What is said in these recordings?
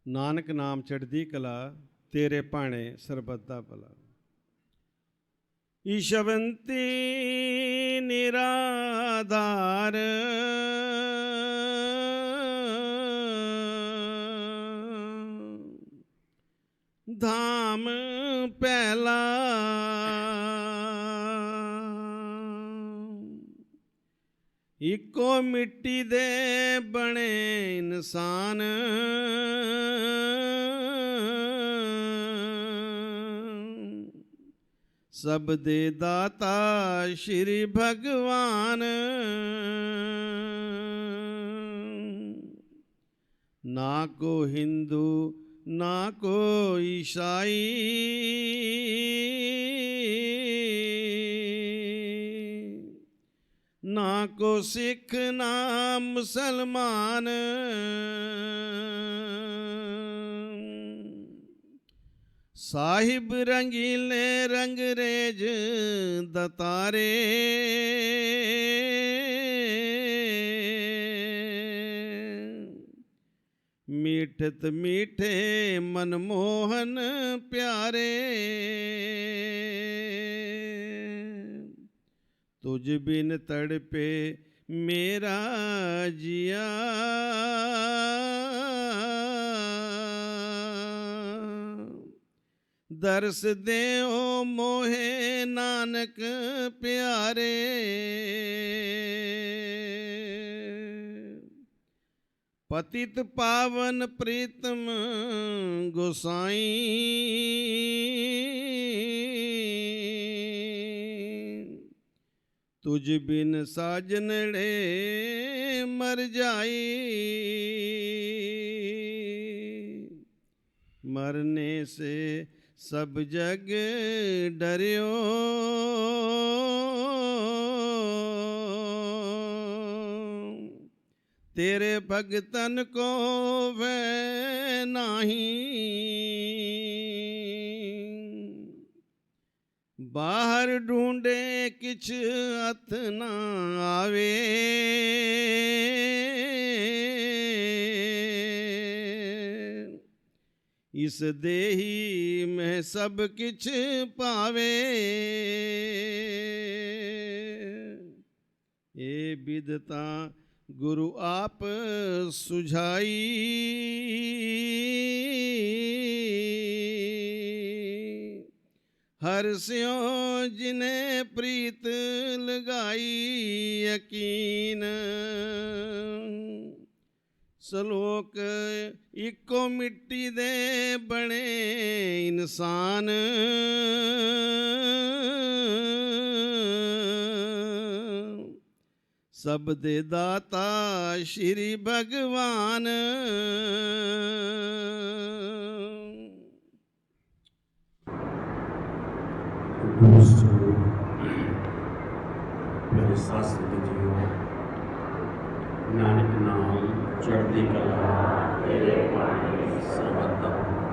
नानक नाम चढ़दी कला, तेरे भाणे सरबत दा भला। ईशवंती निराधार, धाम पहला इको मिट्टी दे बने इंसान, सब दे दाता श्री भगवान। ना को हिंदू ना को ईसाई, ना को सिख ना मुसलमान, साहिब रंगीले रंगरेज दतारे, मीठत मीठे मनमोहन प्यारे। तुझ बिन तड़पे मेरा जिया, दर्श दे ओ मोहे नानक प्यारे। पतित पावन प्रीतम गोसाई, तुझ बिन साजनड़े मर जाई। मरने से सब जग डरियो, तेरे भगतन को वह नाही। बाहर ढूंढे किछ अथ ना आवे, इस देही में सब किछ पावे। ए विदता गुरु आप सुझाई, हर स्यों जिन्हें प्रीत लगाई यकीन। सलोक इको मिट्टी दे बने इंसान, सब दे दाता श्री भगवान। मेरे शास्त्र जीवो, नानक नाम चढ़ती कला, तेरे भाणे सरबत दा भला।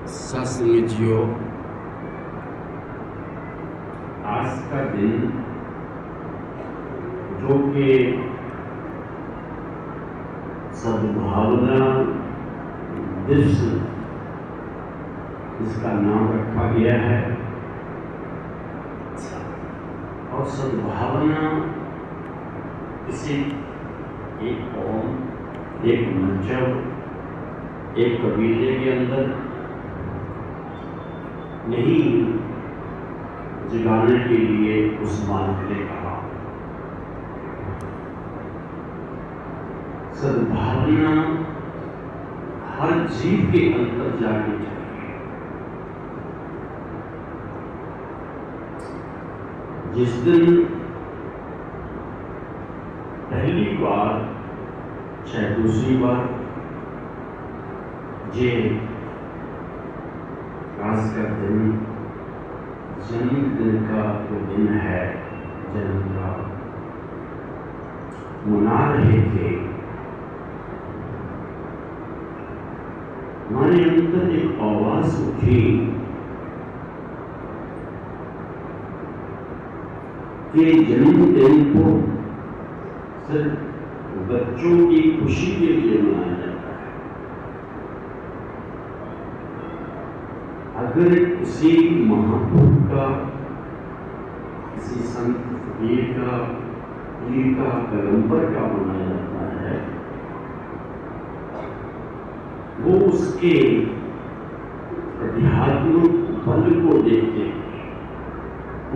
सत्संग जियो, आज का दिन जो कि सद्भावना दिवस इसका नाम रखा गया है, और सद्भावना किसी एक कौम, एक मजहब, एक कबीले के अंदर नहीं जगाने के लिए उस मानव ने कहा। सद्भावना हर जीव के अंदर जानी चाहिए। जिस दिन पहली बार चाहे दूसरी बार ये खासकर दिन जन्मदिन का जो दिन है, जन्म का मना रहे थे, हमारे अंदर एक आवाज उठी कि जन्मदिन को सिर्फ बच्चों की खुशी के लिए मनाया जाता है। अगर किसी महापुरुष का, किसी संत फकीर का, पीर का, पैगंबर का मनाया जाता है, वो उसके आध्यात्मिक बल को देखते हुए,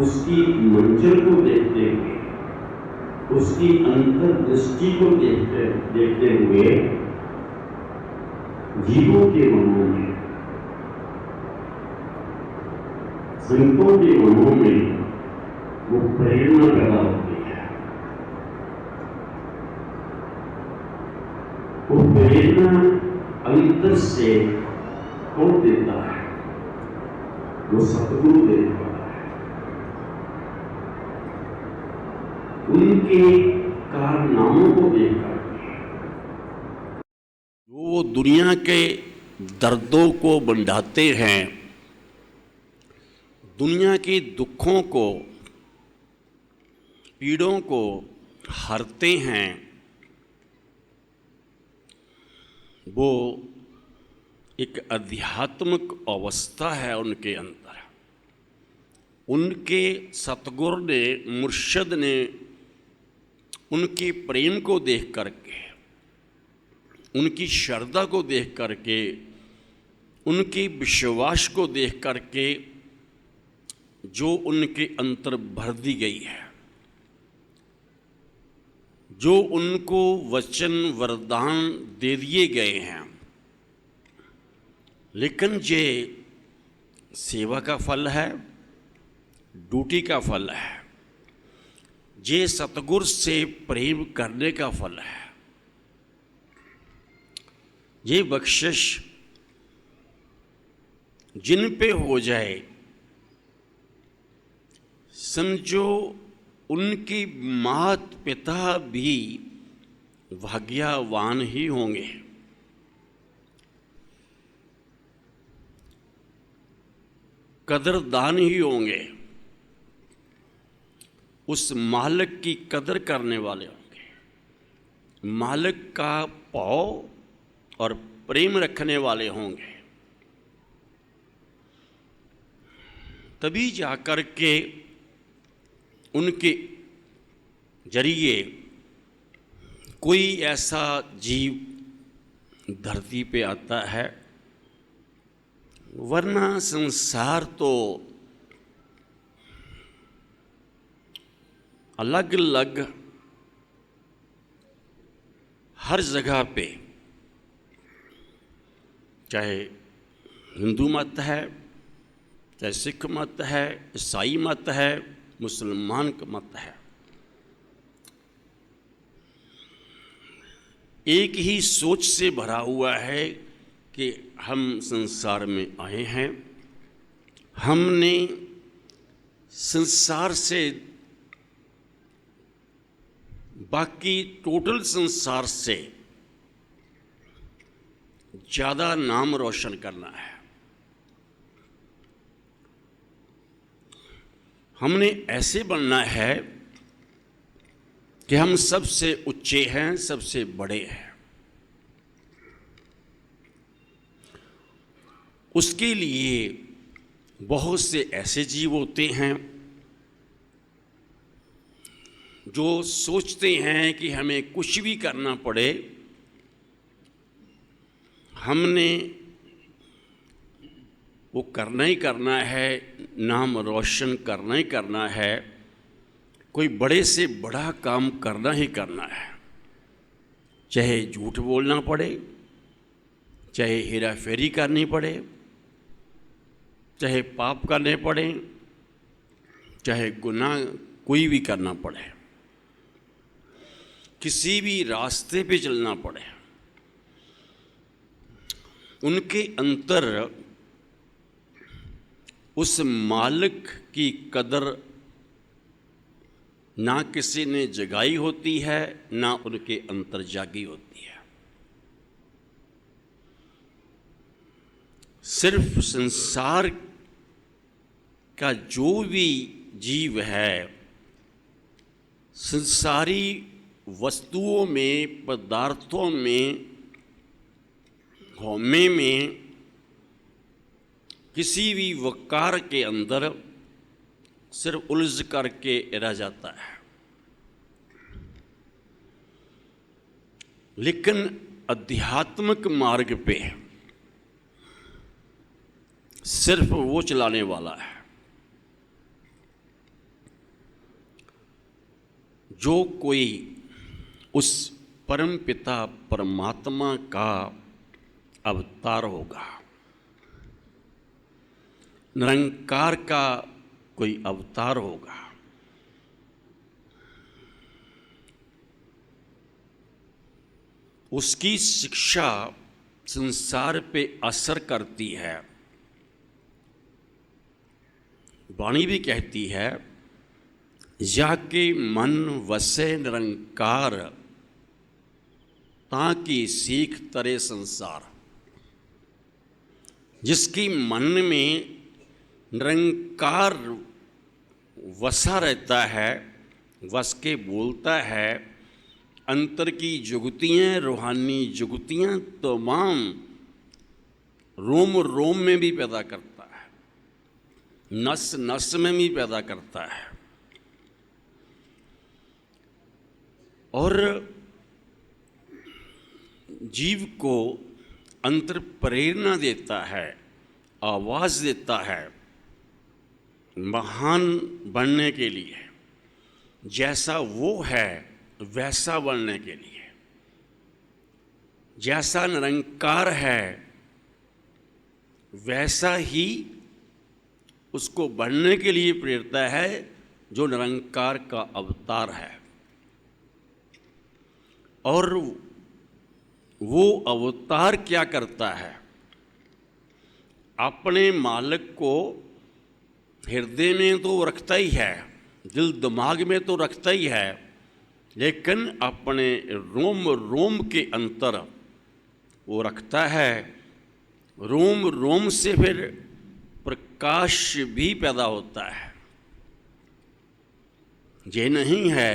उसकी मंजिल को देखते हुए, उसकी अंतर्दृष्टि को देखते हुए जीवों के मनों में, संतों के मनों में वो प्रेरणा पैदा होती है। वो प्रेरणा अंतर से कौन देता है? वो सतगुरु देने वाला है। उनके कारनामों को देखकर वो दुनिया के दर्दों को बढ़ाते हैं, दुनिया के दुखों को, पीड़ों को हरते हैं, वो एक आध्यात्मिक अवस्था है उनके अंदर। उनके सतगुरु ने, मुर्शद ने उनके प्रेम को देख करके, उनकी श्रद्धा को देख करके, उनके विश्वास को देख करके जो उनके अंतर भर दी गई है, जो उनको वचन वरदान दे दिए गए हैं, लेकिन ये सेवा का फल है, ड्यूटी का फल है, ये सतगुरु से प्रेम करने का फल है। ये बख्शिश जिन पे हो जाए, समझो उनके मात पिता भी भाग्यवान ही होंगे। कदरदान ही होंगे, उस मालिक की कदर करने वाले होंगे, मालिक का भाव और प्रेम रखने वाले होंगे। तभी जाकर के उनके जरिए कोई ऐसा जीव धरती पे आता है, वरना संसार तो अलग अलग हर जगह पे, चाहे हिंदू मत है, चाहे सिख मत है, ईसाई मत है, मुसलमान का मत है, एक ही सोच से भरा हुआ है कि हम संसार में आए हैं, हमने संसार से, बाकी टोटल संसार से ज़्यादा नाम रोशन करना है। हमने ऐसे बनना है कि हम सबसे ऊंचे हैं, सबसे बड़े हैं। उसके लिए बहुत से ऐसे जीव होते हैं जो सोचते हैं कि हमें कुछ भी करना पड़े, हमने वो करना ही करना है, नाम रोशन करना ही करना है, कोई बड़े से बड़ा काम करना ही करना है, चाहे झूठ बोलना पड़े, चाहे हेरा फेरी करनी पड़े, चाहे पाप करने पड़े, चाहे गुनाह कोई भी करना पड़े, किसी भी रास्ते पे चलना पड़े। उनके अंतर उस मालिक की कदर ना किसी ने जगाई होती है, ना उनके अंतर जागी होती है। सिर्फ संसार का जो भी जीव है, संसारी वस्तुओं में, पदार्थों में, होमे में, किसी भी वकार के अंदर सिर्फ उलझ करके रह जाता है। लेकिन आध्यात्मिक मार्ग पे सिर्फ वो चलाने वाला है जो कोई उस परम पिता परमात्मा का अवतार होगा, निरंकार का कोई अवतार होगा। उसकी शिक्षा संसार पे असर करती है। वाणी भी कहती है, जाके मन वसे निरंकार, ताकि सीख तरे संसार। जिसकी मन में निरंकार वसा रहता है, वस के बोलता है, अंतर की जुगतियाँ, रूहानी जुगतियाँ तमाम रोम रोम में भी पैदा करता है, नस नस में भी पैदा करता है। और जीव को अंतर प्रेरणा देता है, आवाज़ देता है महान बनने के लिए, जैसा वो है वैसा बनने के लिए। जैसा निरंकार है वैसा ही उसको बनने के लिए प्रेरता है जो निरंकार का अवतार है। और वो अवतार क्या करता है? अपने मालिक को हृदय में तो रखता ही है, दिल दिमाग में तो रखता ही है, लेकिन अपने रोम रोम के अंतर वो रखता है। रोम रोम से फिर प्रकाश भी पैदा होता है। ये नहीं है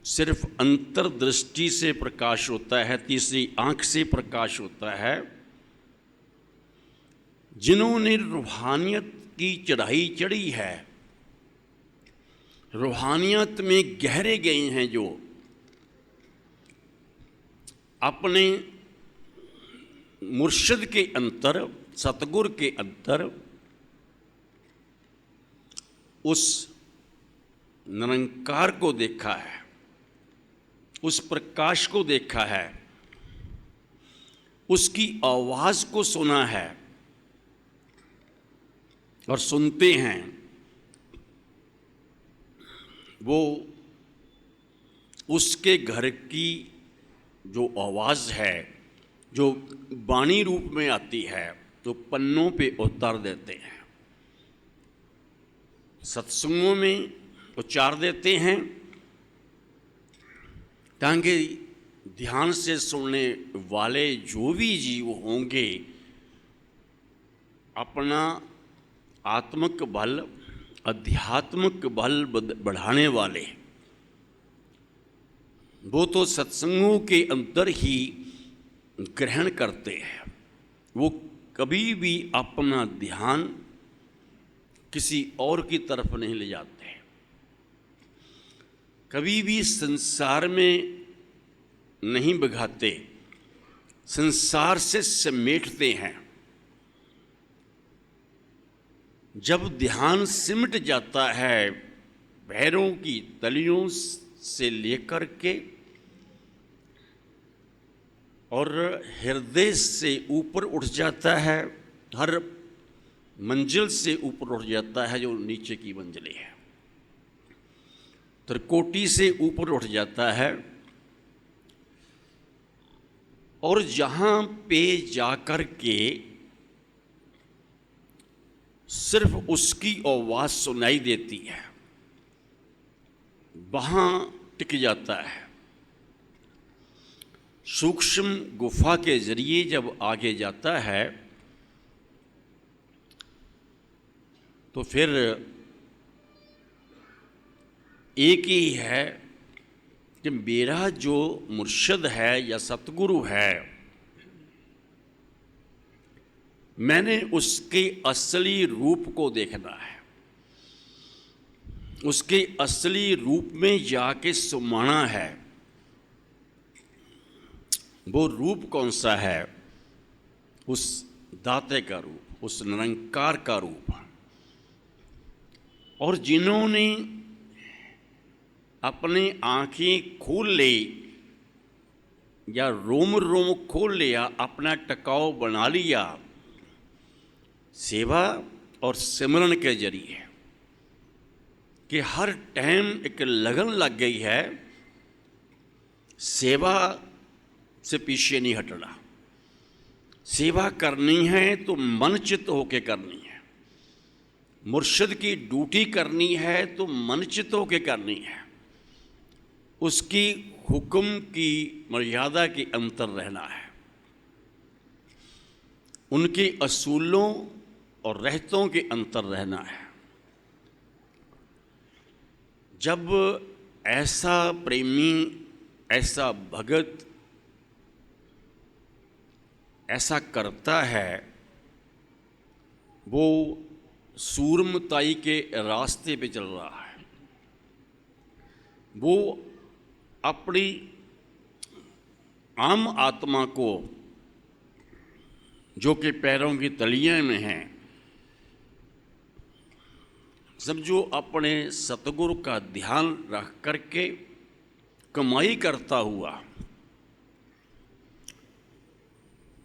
सिर्फ अंतर्दृष्टि से प्रकाश होता है, तीसरी आंख से प्रकाश होता है। जिन्होंने रूहानियत की चढ़ाई चढ़ी है, रूहानियत में गहरे गए हैं, जो अपने मुर्शिद के अंतर, सतगुर के अंतर उस निरंकार को देखा है, उस प्रकाश को देखा है, उसकी आवाज़ को सुना है और सुनते हैं, वो उसके घर की जो आवाज़ है, जो वाणी रूप में आती है, तो पन्नों पे उतार देते हैं, सत्संगों में उच्चार देते हैं, ताकि ध्यान से सुनने वाले जो भी जीव होंगे अपना आत्मिक बल, आध्यात्मिक बल बढ़ाने वाले, वो तो सत्संगों के अंदर ही ग्रहण करते हैं। वो कभी भी अपना ध्यान किसी और की तरफ नहीं ले जाते, कभी भी संसार में नहीं बगाते, संसार से समेटते हैं। जब ध्यान सिमट जाता है, पैरों की तलियों से लेकर के और हृदय से ऊपर उठ जाता है, हर मंजिल से ऊपर उठ जाता है जो नीचे की मंजिलें हैं, त्रिकोटि से ऊपर उठ जाता है, और जहाँ पे जाकर के सिर्फ उसकी आवाज़ सुनाई देती है, वहाँ टिक जाता है। सूक्ष्म गुफा के जरिए जब आगे जाता है तो फिर एक ही है कि मेरा जो मुर्शिद है या सतगुरु है, मैंने उसके असली रूप को देखना है, उसके असली रूप में जाके समाना है। वो रूप कौन सा है? उस दाते का रूप, उस निरंकार का रूप। और जिन्होंने अपनी आंखें खोल ली या रोम रोम खोल लिया, अपना टकाव बना लिया सेवा और सिमरन के जरिए, कि हर टाइम एक लगन लग गई है, सेवा से पीछे नहीं हटना। सेवा करनी है तो मन चित्त होके करनी है, मुर्शिद की ड्यूटी करनी है तो मन चित्त होके करनी है, उसकी हुक्म की मर्यादा के अंतर रहना है, उनके असूलों और रहतों के अंतर रहना है। जब ऐसा प्रेमी, ऐसा भगत ऐसा करता है, वो सूरमताई के रास्ते पे चल रहा है, वो अपनी आम आत्मा को जो कि पैरों की तलियों में है, समझो अपने सतगुरु का ध्यान रख करके कमाई करता हुआ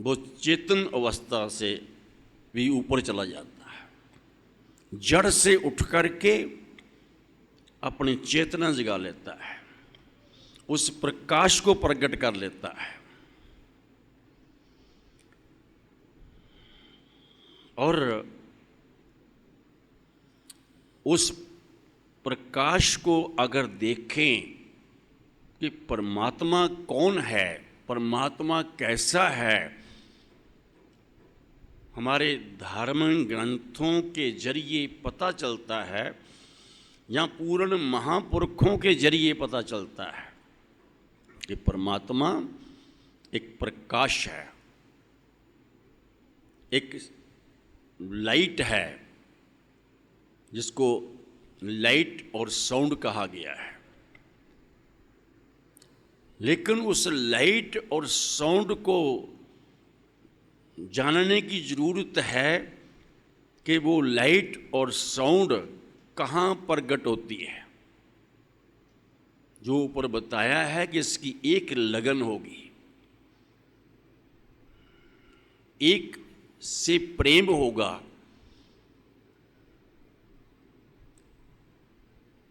वो चेतन अवस्था से भी ऊपर चला जाता है, जड़ से उठ करके अपनी चेतना जगा लेता है, उस प्रकाश को प्रकट कर लेता है। और उस प्रकाश को अगर देखें कि परमात्मा कौन है, परमात्मा कैसा है, हमारे धार्मिक ग्रंथों के जरिए पता चलता है या पूर्ण महापुरुषों के जरिए पता चलता है कि परमात्मा एक प्रकाश है, एक लाइट है, जिसको लाइट और साउंड कहा गया है। लेकिन उस लाइट और साउंड को जानने की ज़रूरत है कि वो लाइट और साउंड कहाँ प्रकट होती है। जो ऊपर बताया है कि इसकी एक लगन होगी, एक से प्रेम होगा,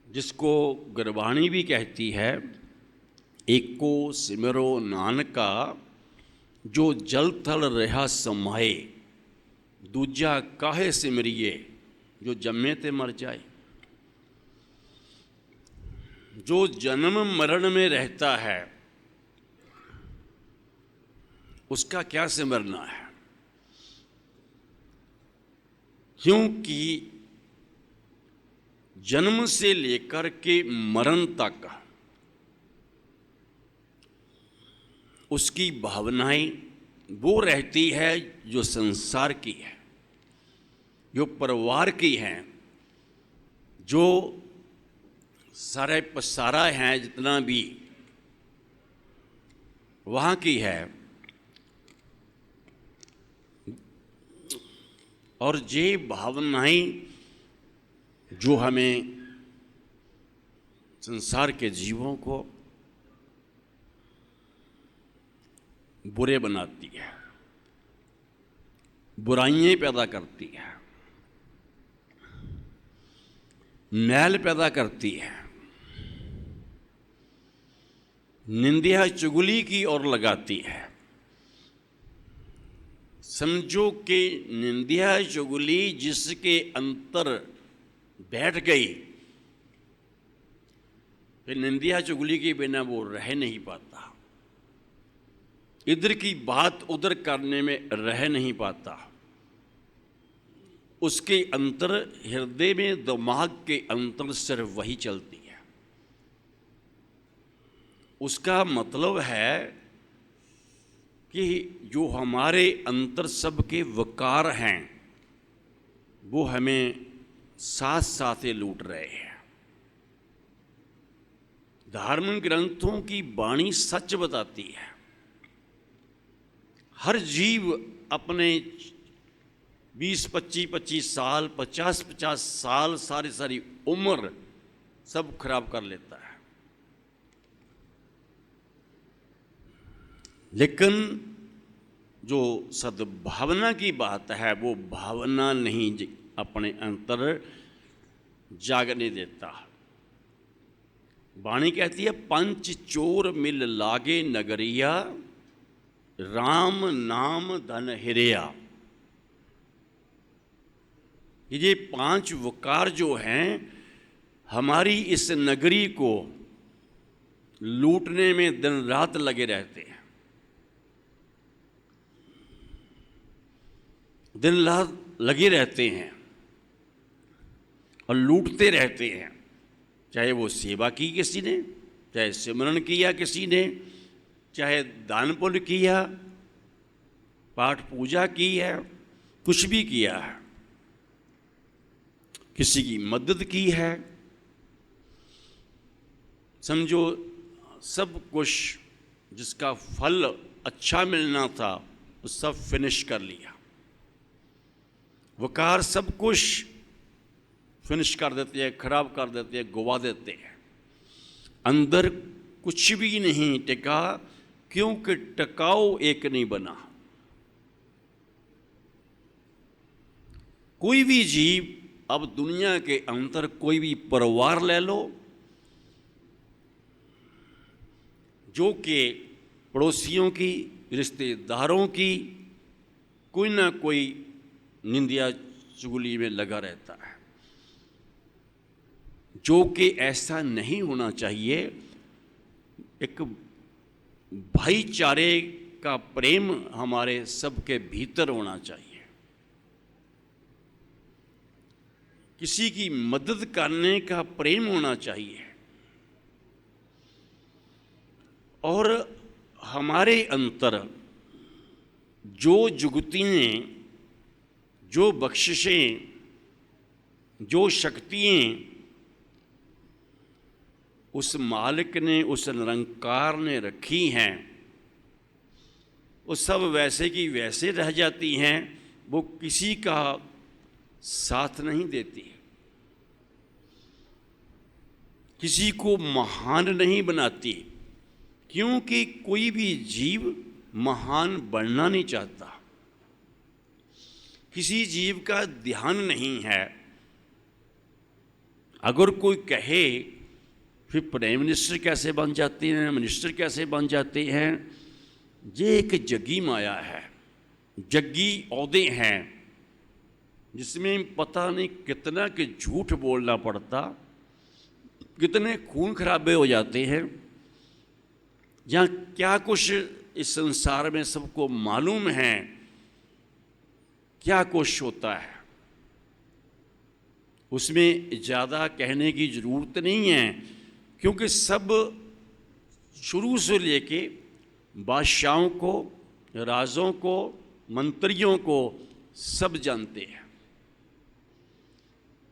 जिसको गुरबाणी भी कहती है, एको सिमरो नानका जो जल थल रहा समाए, दूजा काहे सिमरिए जो जम्मे ते मर जाए। जो जन्म मरण में रहता है उसका क्या सिमरना है, क्योंकि जन्म से लेकर के मरण तक उसकी भावनाएं वो रहती है जो संसार की है, जो परिवार की हैं, जो सारे पसारा हैं, जितना भी वहाँ की है। और ये भावनाएं जो हमें संसार के जीवों को बुरे बनाती है, बुराइयां पैदा करती है, मैल पैदा करती है, निंदिया चुगली की ओर लगाती है। समझो कि निंदिया चुगली जिसके अंतर बैठ गई, फिर निंदिया चुगली के बिना वो रह नहीं पाता, इधर की बात उधर करने में रह नहीं पाता। उसके अंतर, हृदय में, दिमाग के अंतर सिर्फ वही चलती है। उसका मतलब है कि जो हमारे अंतर सबके वकार हैं वो हमें साथ साथ लूट रहे हैं। धार्मिक ग्रंथों की वाणी सच बताती है। हर जीव अपने 20-25 साल, 50-50 साल, सारी उम्र सब खराब कर लेता है। लेकिन जो सद्भावना की बात है वो भावना नहीं अपने अंतर जागने देता। वाणी कहती है, पंच चोर मिल लागे नगरिया, राम नाम धन हिरिया। ये 5 वकार जो हैं हमारी इस नगरी को लूटने में दिन रात लगे रहते हैं, दिन रात लगे रहते हैं और लूटते रहते हैं। चाहे वो सेवा की किसी ने, चाहे सिमरन किया किसी ने, चाहे दान पुण्य किया, पाठ पूजा की है, कुछ भी किया है, किसी की मदद की है, समझो सब कुछ जिसका फल अच्छा मिलना था वो सब फिनिश कर लिया। वकार सब कुछ फिनिश कर देते हैं, खराब कर देते हैं, गवा देते हैं। अंदर कुछ भी नहीं टिका, क्योंकि टिकाऊ एक नहीं बना। कोई भी जीव, अब दुनिया के अंदर कोई भी परिवार ले लो जो कि पड़ोसियों की, रिश्तेदारों की कोई ना कोई निंदिया चुगली में लगा रहता है, जो कि ऐसा नहीं होना चाहिए। एक भाईचारे का प्रेम हमारे सबके भीतर होना चाहिए। किसी की मदद करने का प्रेम होना चाहिए। और हमारे अंतर जो जुगतियाँ, जो बख्शिशें, जो शक्तियाँ उस मालिक ने, उस निरंकार ने रखी हैं, वो सब वैसे की वैसे रह जाती हैं। वो किसी का साथ नहीं देती, किसी को महान नहीं बनाती, क्योंकि कोई भी जीव महान बनना नहीं चाहता। किसी जीव का ध्यान नहीं है। अगर कोई कहे फिर प्राइम मिनिस्टर कैसे बन जाते हैं, मिनिस्टर कैसे बन जाते हैं, ये एक जग्गी माया है, जग्गी औहदे हैं जिसमें पता नहीं कितना कि झूठ बोलना पड़ता, कितने खून खराबे हो जाते हैं, या क्या कुछ इस संसार में सबको मालूम है क्या कुछ होता है। उसमें ज़्यादा कहने की ज़रूरत नहीं है, क्योंकि सब शुरू से लेके बादशाहों को, राजों को, मंत्रियों को सब जानते हैं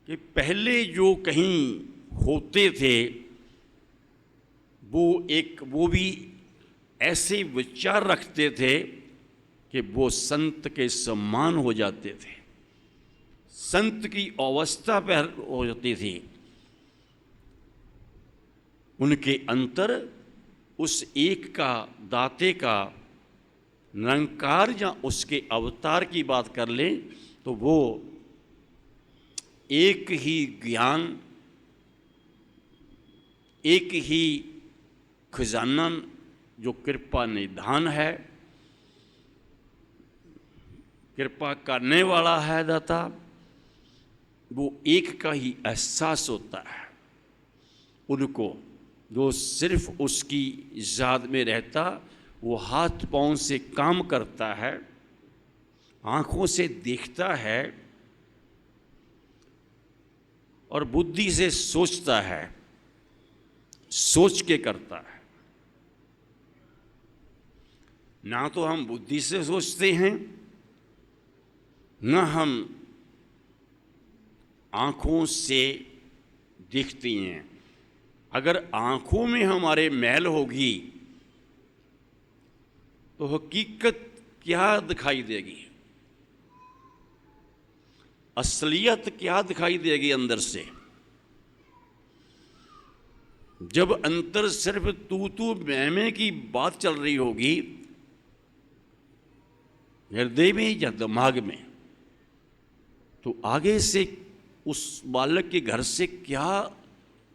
कि पहले जो कहीं होते थे वो भी ऐसे विचार रखते थे कि वो संत के सम्मान हो जाते थे, संत की अवस्था पर हो जाती थी। उनके अंतर उस एक का, दाते का, निरंकार या उसके अवतार की बात कर लें तो वो एक ही ज्ञान, एक ही खजाना जो कृपा निधान है, कृपा करने वाला है दाता, वो एक का ही एहसास होता है उनको। जो सिर्फ उसकी याद में रहता, वो हाथ पांव से काम करता है, आँखों से देखता है और बुद्धि से सोचता है, सोच के करता है। ना तो हम बुद्धि से सोचते हैं, न हम आँखों से देखती हैं। अगर आँखों में हमारे मैल होगी तो हकीकत क्या दिखाई देगी, असलियत क्या दिखाई देगी अंदर से। जब अंतर सिर्फ तू मैं की बात चल रही होगी हृदय में या दिमाग में, तो आगे से उस बालक के घर से क्या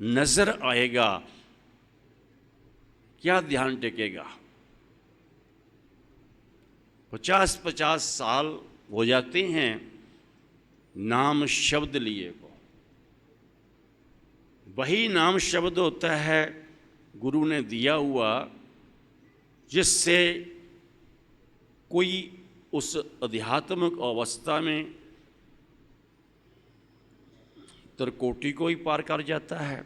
नजर आएगा, क्या ध्यान टेकेगा। 50-50 साल हो जाते हैं नाम शब्द लिए को। वही नाम शब्द होता है गुरु ने दिया हुआ, जिससे कोई उस आध्यात्मिक अवस्था में त्रिकोटि को ही पार कर जाता है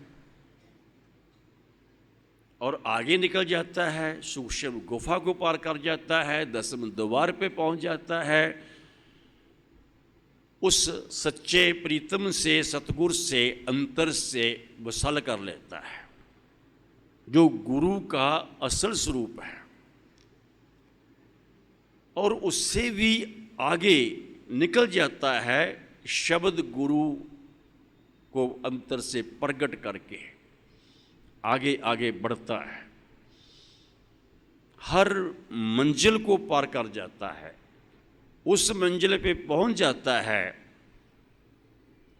और आगे निकल जाता है, सूक्ष्म गुफा को पार कर जाता है, 10वें द्वार पे पहुंच जाता है, उस सच्चे प्रीतम से, सतगुरु से, अंतर से वसल कर लेता है, जो गुरु का असल स्वरूप है। और उससे भी आगे निकल जाता है, शब्द गुरु को अंतर से प्रकट करके आगे आगे बढ़ता है, हर मंजिल को पार कर जाता है, उस मंजिल पे पहुंच जाता है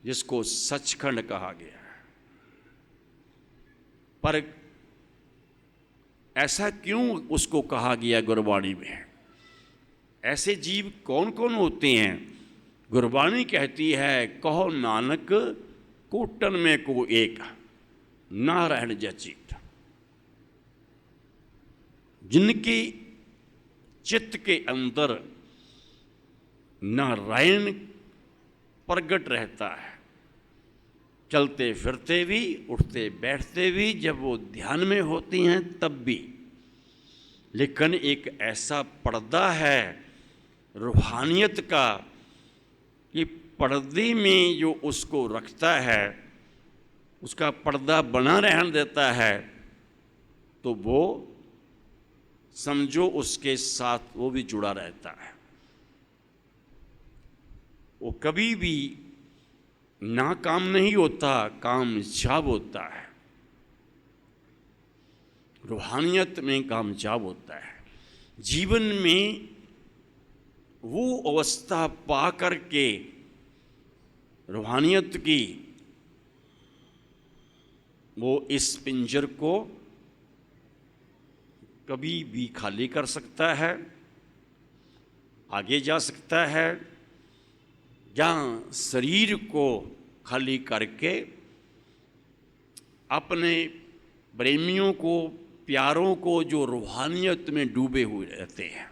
जिसको सचखंड कहा गया है। पर ऐसा क्यों उसको कहा गया गुरबाणी में? ऐसे जीव कौन कौन होते हैं? गुरबाणी कहती है, कहो नानक कोटन में को एक नारायण जचित। जिनके चित्त के अंदर नारायण प्रगट रहता है, चलते फिरते भी, उठते बैठते भी, जब वो ध्यान में होती हैं तब भी। लेकिन एक ऐसा पर्दा है रूहानियत का कि पर्दे में जो उसको रखता है, उसका पर्दा बना रहने देता है, तो वो समझो उसके साथ वो भी जुड़ा रहता है। वो कभी भी नाकाम नहीं होता, कामयाब होता है। रूहानियत में कामयाब होता है। जीवन में वो अवस्था पा करके रूहानियत की वो इस पिंजर को कभी भी खाली कर सकता है, आगे जा सकता है, या शरीर को खाली करके अपने प्रेमियों को, प्यारों को जो रूहानियत में डूबे हुए रहते हैं,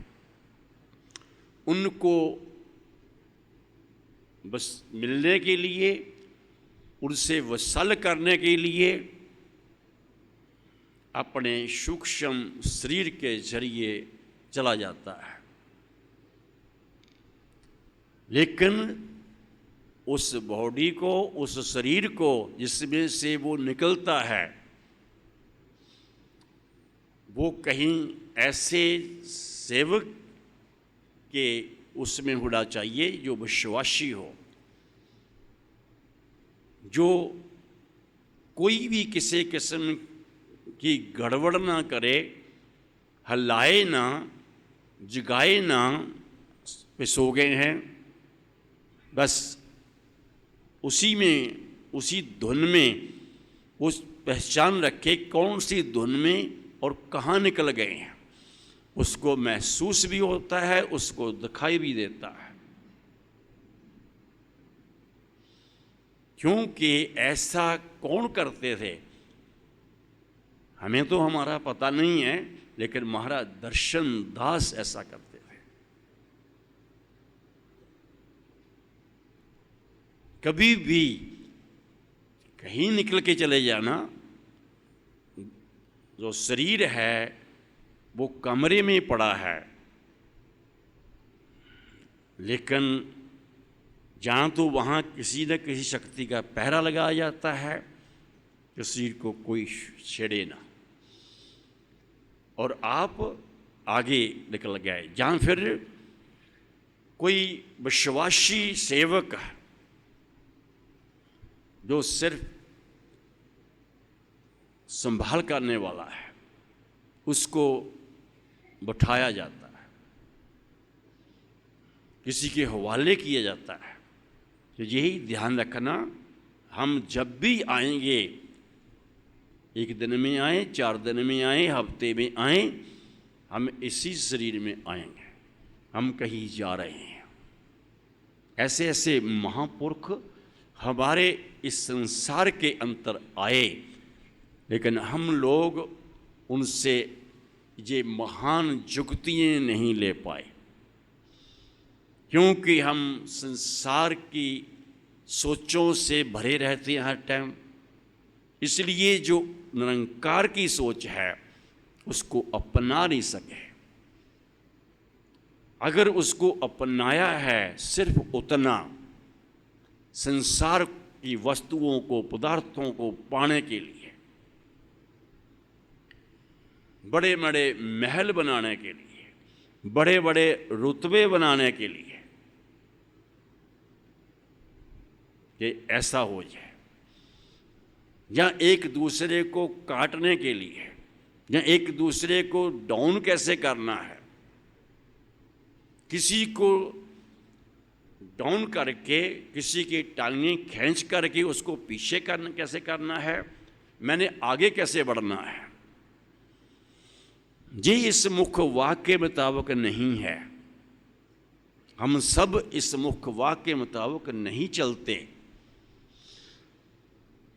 उनको बस मिलने के लिए, उनसे वसल करने के लिए अपने सूक्ष्म शरीर के जरिए चला जाता है। लेकिन उस बॉडी को, उस शरीर को जिसमें से वो निकलता है, वो कहीं ऐसे सेवक के उसमें होना चाहिए जो विश्वासी हो, जो कोई भी किसी किस्म की गड़बड़ ना करे, हलाए ना, जगाए ना, वे सो गए हैं, बस उसी में, उसी धुन में उस पहचान रखे कौन सी धुन में और कहाँ निकल गए हैं। उसको महसूस भी होता है, उसको दिखाई भी देता है। क्योंकि ऐसा कौन करते थे हमें तो हमारा पता नहीं है, लेकिन महाराज दर्शन दास ऐसा करते थे। कभी भी कहीं निकल के चले जाना, जो शरीर है वो कमरे में पड़ा है, लेकिन जहाँ तो वहाँ किसी न किसी शक्ति का पहरा लगाया जाता है, किसी को कोई छेड़े ना, और आप आगे निकल गए। जहाँ फिर कोई विश्वासी सेवक जो सिर्फ संभाल करने वाला है, उसको बैठाया जाता है, किसी के हवाले किया जाता है। तो यही ध्यान रखना, हम जब भी आएंगे, एक दिन में आए, 4 दिन में आए, हफ्ते में आए, हम इसी शरीर में आएंगे, हम कहीं जा रहे हैं। ऐसे ऐसे महापुरुष हमारे इस संसार के अंतर आए, लेकिन हम लोग उनसे ये महान जुक्तियाँ नहीं ले पाए, क्योंकि हम संसार की सोचों से भरे रहते हैं हर टाइम। इसलिए जो निरंकार की सोच है उसको अपना नहीं सके। अगर उसको अपनाया है सिर्फ उतना, संसार की वस्तुओं को, पदार्थों को पाने के लिए, बड़े बड़े महल बनाने के लिए, बड़े बड़े रुतबे बनाने के लिए, कि ऐसा हो जाए, या एक दूसरे को काटने के लिए, या एक दूसरे को डाउन कैसे करना है, किसी को डाउन करके किसी की टांगें खींच करके उसको पीछे करना कैसे करना है, मैंने आगे कैसे बढ़ना है, ये इस मुख्य वाक्य के मुताबिक नहीं है। हम सब इस मुख्य वाक्य के मुताबिक नहीं चलते।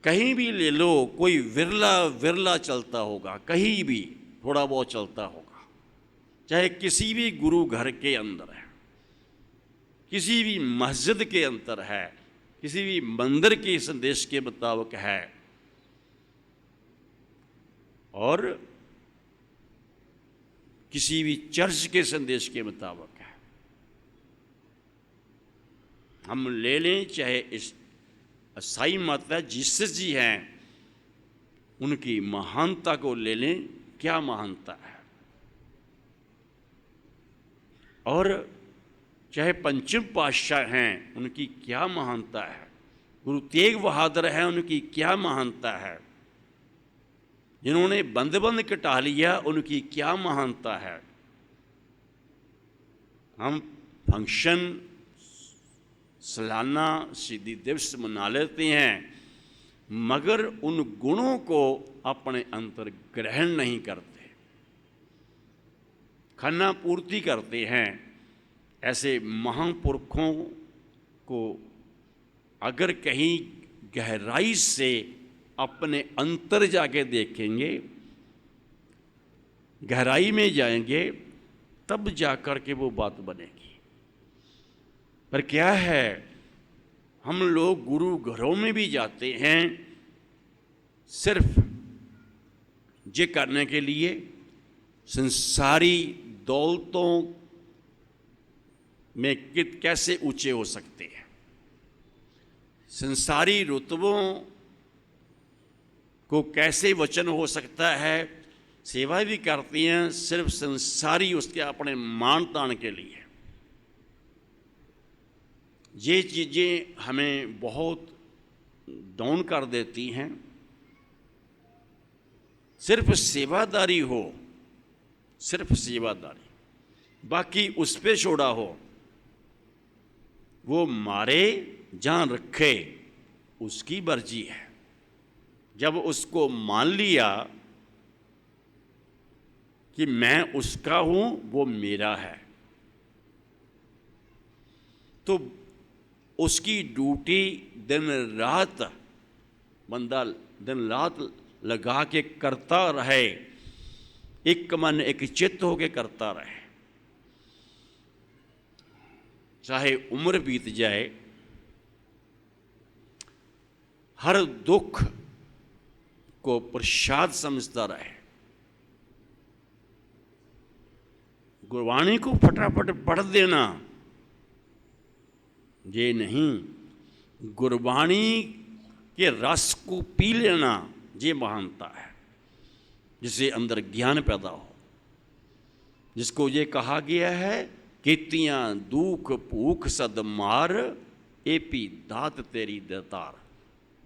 कहीं भी ले लो, कोई विरला चलता होगा, कहीं भी थोड़ा बहुत चलता होगा, चाहे किसी भी गुरु घर के अंदर है, किसी भी मस्जिद के अंदर है, किसी भी मंदिर के संदेश के मुताबिक है, और किसी भी चर्च के संदेश के मुताबिक है। हम ले लें, चाहे इस ईसाई माता जीसस जी हैं, उनकी महानता को ले लें, क्या महानता है, और चाहे पंचम पातशाह हैं, उनकी क्या महानता है, गुरु तेग बहादुर हैं, उनकी क्या महानता है, जिन्होंने बंद कटा लिया, उनकी क्या महानता है। हम फंक्शन, सालाना शहीदी दिवस मना लेते हैं, मगर उन गुणों को अपने अंतर ग्रहण नहीं करते, खाना पूर्ति करते हैं। ऐसे महापुरुषों को अगर कहीं गहराई से अपने अंतर जाके देखेंगे, गहराई में जाएंगे, तब जाकर के वो बात बनेगी। पर क्या है, हम लोग गुरु घरों में भी जाते हैं सिर्फ ये करने के लिए, संसारी दौलतों में कैसे ऊंचे हो सकते हैं, संसारी रुतबों को कैसे वचन हो सकता है। सेवा भी करती हैं सिर्फ संसारी उसके अपने मान तान के लिए। ये चीज़ें हमें बहुत डाउन कर देती हैं। सिर्फ सेवादारी हो, सिर्फ सेवादारी, बाकी उस पे छोड़ा हो, वो मारे जान रखे, उसकी मर्जी है। जब उसको मान लिया कि मैं उसका हूँ, वो मेरा है, तो उसकी ड्यूटी दिन रात, बंदा दिन रात लगा के करता रहे, एक मन एक चित्त होके करता रहे, चाहे उम्र बीत जाए, हर दुख को प्रसाद समझता रहे, गुरबाणी को फटाफट पढ़ देना, ये नहीं, गुरबाणी के रस को पी लेना ये महानता है, जिससे अंदर ज्ञान पैदा हो, जिसको ये कहा गया है कीतियां दुख भूख सद मार एपी दात तेरी देतार,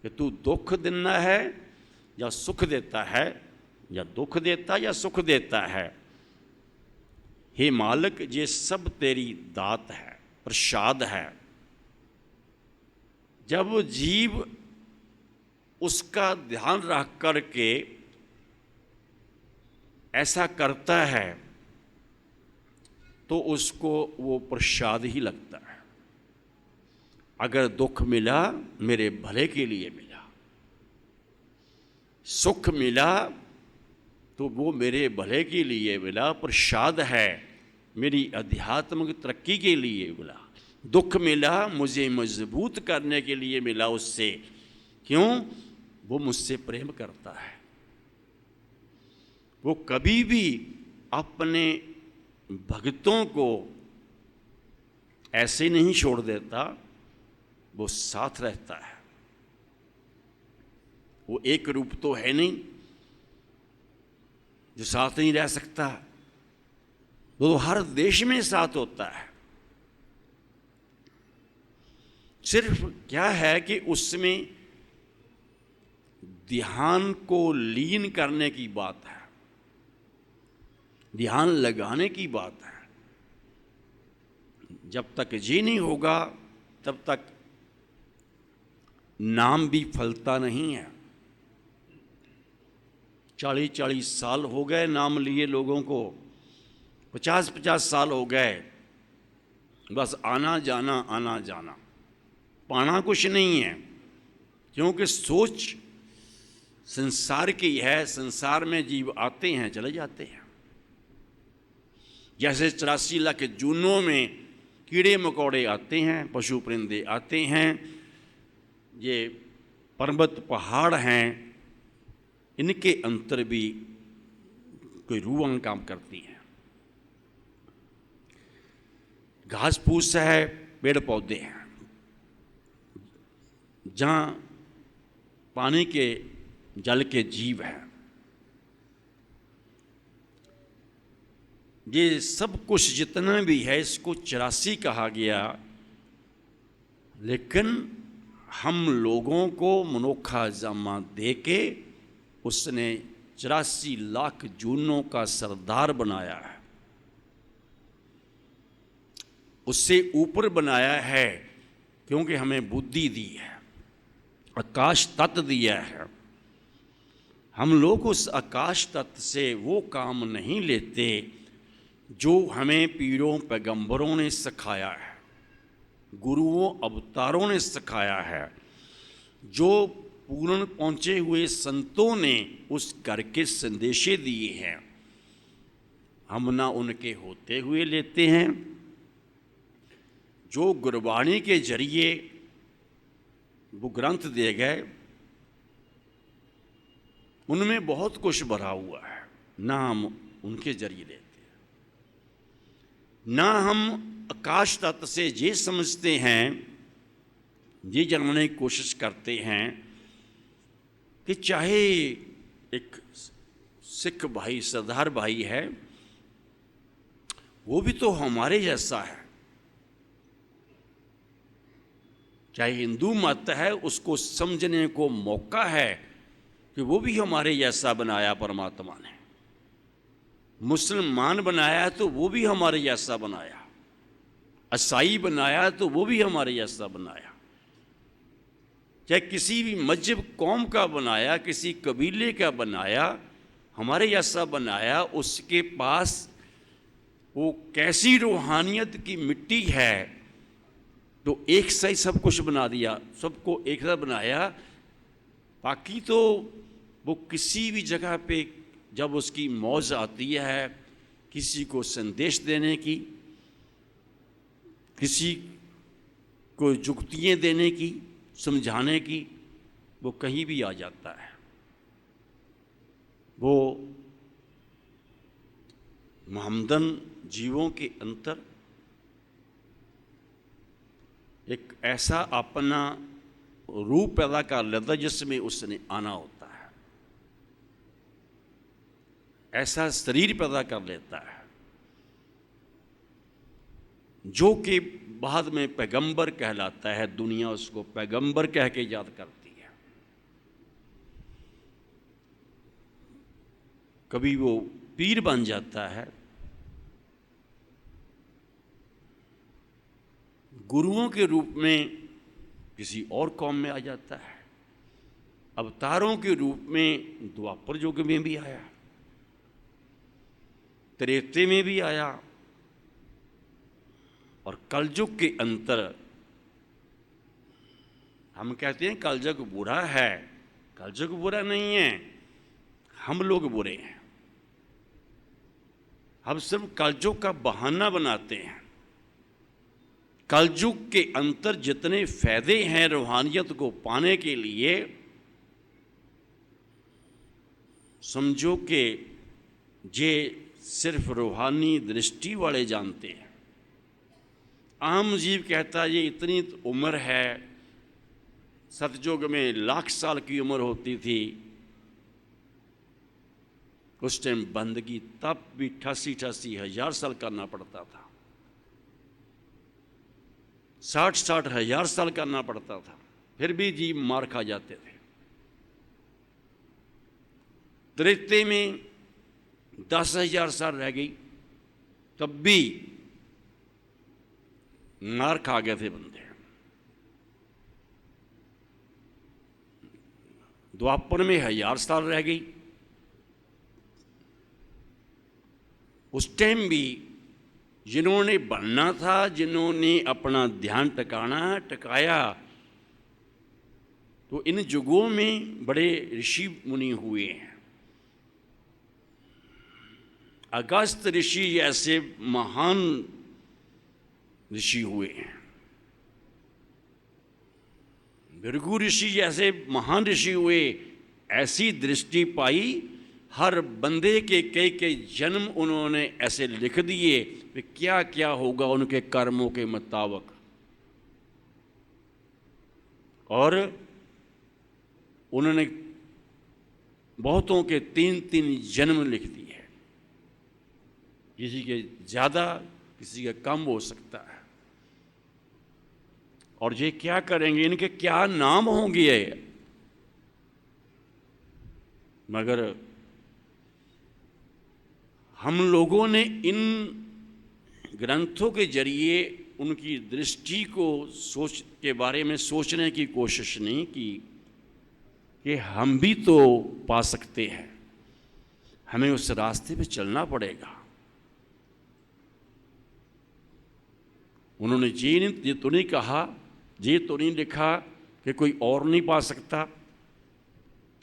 कि तू दुख देना है या सुख देता है, या दुख देता या सुख देता है। हे मालिक, ये सब तेरी दात है, प्रसाद है। जब जीव उसका ध्यान रख करके ऐसा करता है तो उसको वो प्रसाद ही लगता है। अगर दुख मिला मेरे भले के लिए मिला, सुख मिला तो वो मेरे भले के लिए मिला, प्रसाद है, मेरी आध्यात्मिक तरक्की के लिए मिला। दुख मिला मुझे मजबूत करने के लिए मिला उससे, क्यों? वो मुझसे प्रेम करता है। वो कभी भी अपने भक्तों को ऐसे नहीं छोड़ देता, वो साथ रहता है। वो एक रूप तो है नहीं जो साथ नहीं रह सकता, वो हर देश में साथ होता है। सिर्फ क्या है कि उसमें ध्यान को लीन करने की बात है, ध्यान लगाने की बात है। जब तक ये नहीं होगा तब तक नाम भी फलता नहीं है। 40-40 साल हो गए नाम लिए लोगों को, 50-50 साल हो गए, बस आना जाना, पाना कुछ नहीं है, क्योंकि सोच संसार की है। संसार में जीव आते हैं चले जाते हैं। जैसे 84 लाख जूनों में कीड़े मकोड़े आते हैं, पशु परिंदे आते हैं, ये पर्वत पहाड़ हैं, इनके अंतर भी कोई रूह काम करती है। घास फूस है, पेड़ पौधे हैं, जहाँ पानी के जल के जीव हैं। ये सब कुछ जितना भी है इसको 84 कहा गया, लेकिन हम लोगों को मनोखा जामा दे के उसने 84 लाख जूनों का सरदार बनाया है, उससे ऊपर बनाया है, क्योंकि हमें बुद्धि दी है, आकाश तत्व दिया है। हम लोग उस आकाश तत्व से वो काम नहीं लेते जो हमें पीरों पैगंबरों ने सिखाया है, गुरुओं अवतारों ने सिखाया है, जो पूर्ण पहुँचे हुए संतों ने उस घर के संदेशे दिए हैं। हम ना उनके होते हुए लेते हैं। जो गुरबाणी के जरिए वो ग्रंथ दिए गए, उनमें बहुत कुछ भरा हुआ है, ना हम उनके जरिए लेते हैं, ना हम आकाश तत्व से ये समझते हैं, ये जानने की कोशिश करते हैं कि चाहे एक सिख भाई सरदार भाई है, वो भी तो हमारे जैसा है। चाहे हिंदू मत है, उसको समझने को मौका है कि वो भी हमारे जैसा बनाया परमात्मा ने। मुसलमान बनाया तो वो भी हमारे जैसा बनाया, ईसाई बनाया तो वो भी हमारे जैसा बनाया। चाहे किसी भी मजहब कौम का बनाया, किसी कबीले का बनाया, हमारे जैसा बनाया। उसके पास वो कैसी रूहानियत की मिट्टी है, तो एक सा ही सब कुछ बना दिया, सबको एक सा बनाया। बाकी तो वो किसी भी जगह पे जब उसकी मौज आती है किसी को संदेश देने की, किसी को जुक्तियाँ देने की, समझाने की, वो कहीं भी आ जाता है। वो मोहम्मदन जीवों के अंतर एक ऐसा अपना रूप पैदा कर लेता जिसमें उसने आना होता है, ऐसा शरीर पैदा कर लेता है जो कि बाद में पैगंबर कहलाता है। दुनिया उसको पैगंबर कह के याद करती है। कभी वो पीर बन जाता है, गुरुओं के रूप में किसी और कौम में आ जाता है, अवतारों के रूप में द्वापर युग में भी आया, त्रेते में भी आया, और कलयुग के अंतर। हम कहते हैं कलयुग बुरा है, कलयुग बुरा नहीं है, हम लोग बुरे हैं। हम सिर्फ कलयुग का बहाना बनाते हैं। कलयुग के अंतर जितने फायदे हैं रूहानियत को पाने के लिए, समझो कि ये सिर्फ रूहानी दृष्टि वाले जानते हैं। आम जीव कहता है ये इतनी उम्र है, सतयुग में लाख साल की उम्र होती थी, उस टाइम बंदगी तब भी 88 हजार साल करना पड़ता था, 60 हजार साल करना पड़ता था, फिर भी जीव मार खा जाते थे। त्रेते में 10,000 साल रह गई, तब भी मार खा गए थे बंदे। द्वापर में 1000 साल रह गई, उस टाइम भी जिन्होंने बनना था, जिन्होंने अपना ध्यान टकाया, तो इन युगों में बड़े ऋषि मुनि हुए हैं। अगस्त ऋषि ऐसे महान ऋषि हुए हैं, भृगु ऋषि जैसे महान ऋषि हुए। ऐसी दृष्टि पाई, हर बंदे के कई कई जन्म उन्होंने ऐसे लिख दिए कि क्या क्या होगा उनके कर्मों के मुताबिक, और उन्होंने बहुतों के 3-3 जन्म लिख दिए। किसी के ज़्यादा, किसी का कम हो सकता है। और ये क्या करेंगे, इनके क्या नाम होंगे, मगर हम लोगों ने इन ग्रंथों के जरिए उनकी दृष्टि को सोच के बारे में सोचने की कोशिश नहीं की कि हम भी तो पा सकते हैं, हमें उस रास्ते पे चलना पड़ेगा। उन्होंने ये तो नहीं कहा, ये तो नहीं लिखा कि कोई और नहीं पा सकता।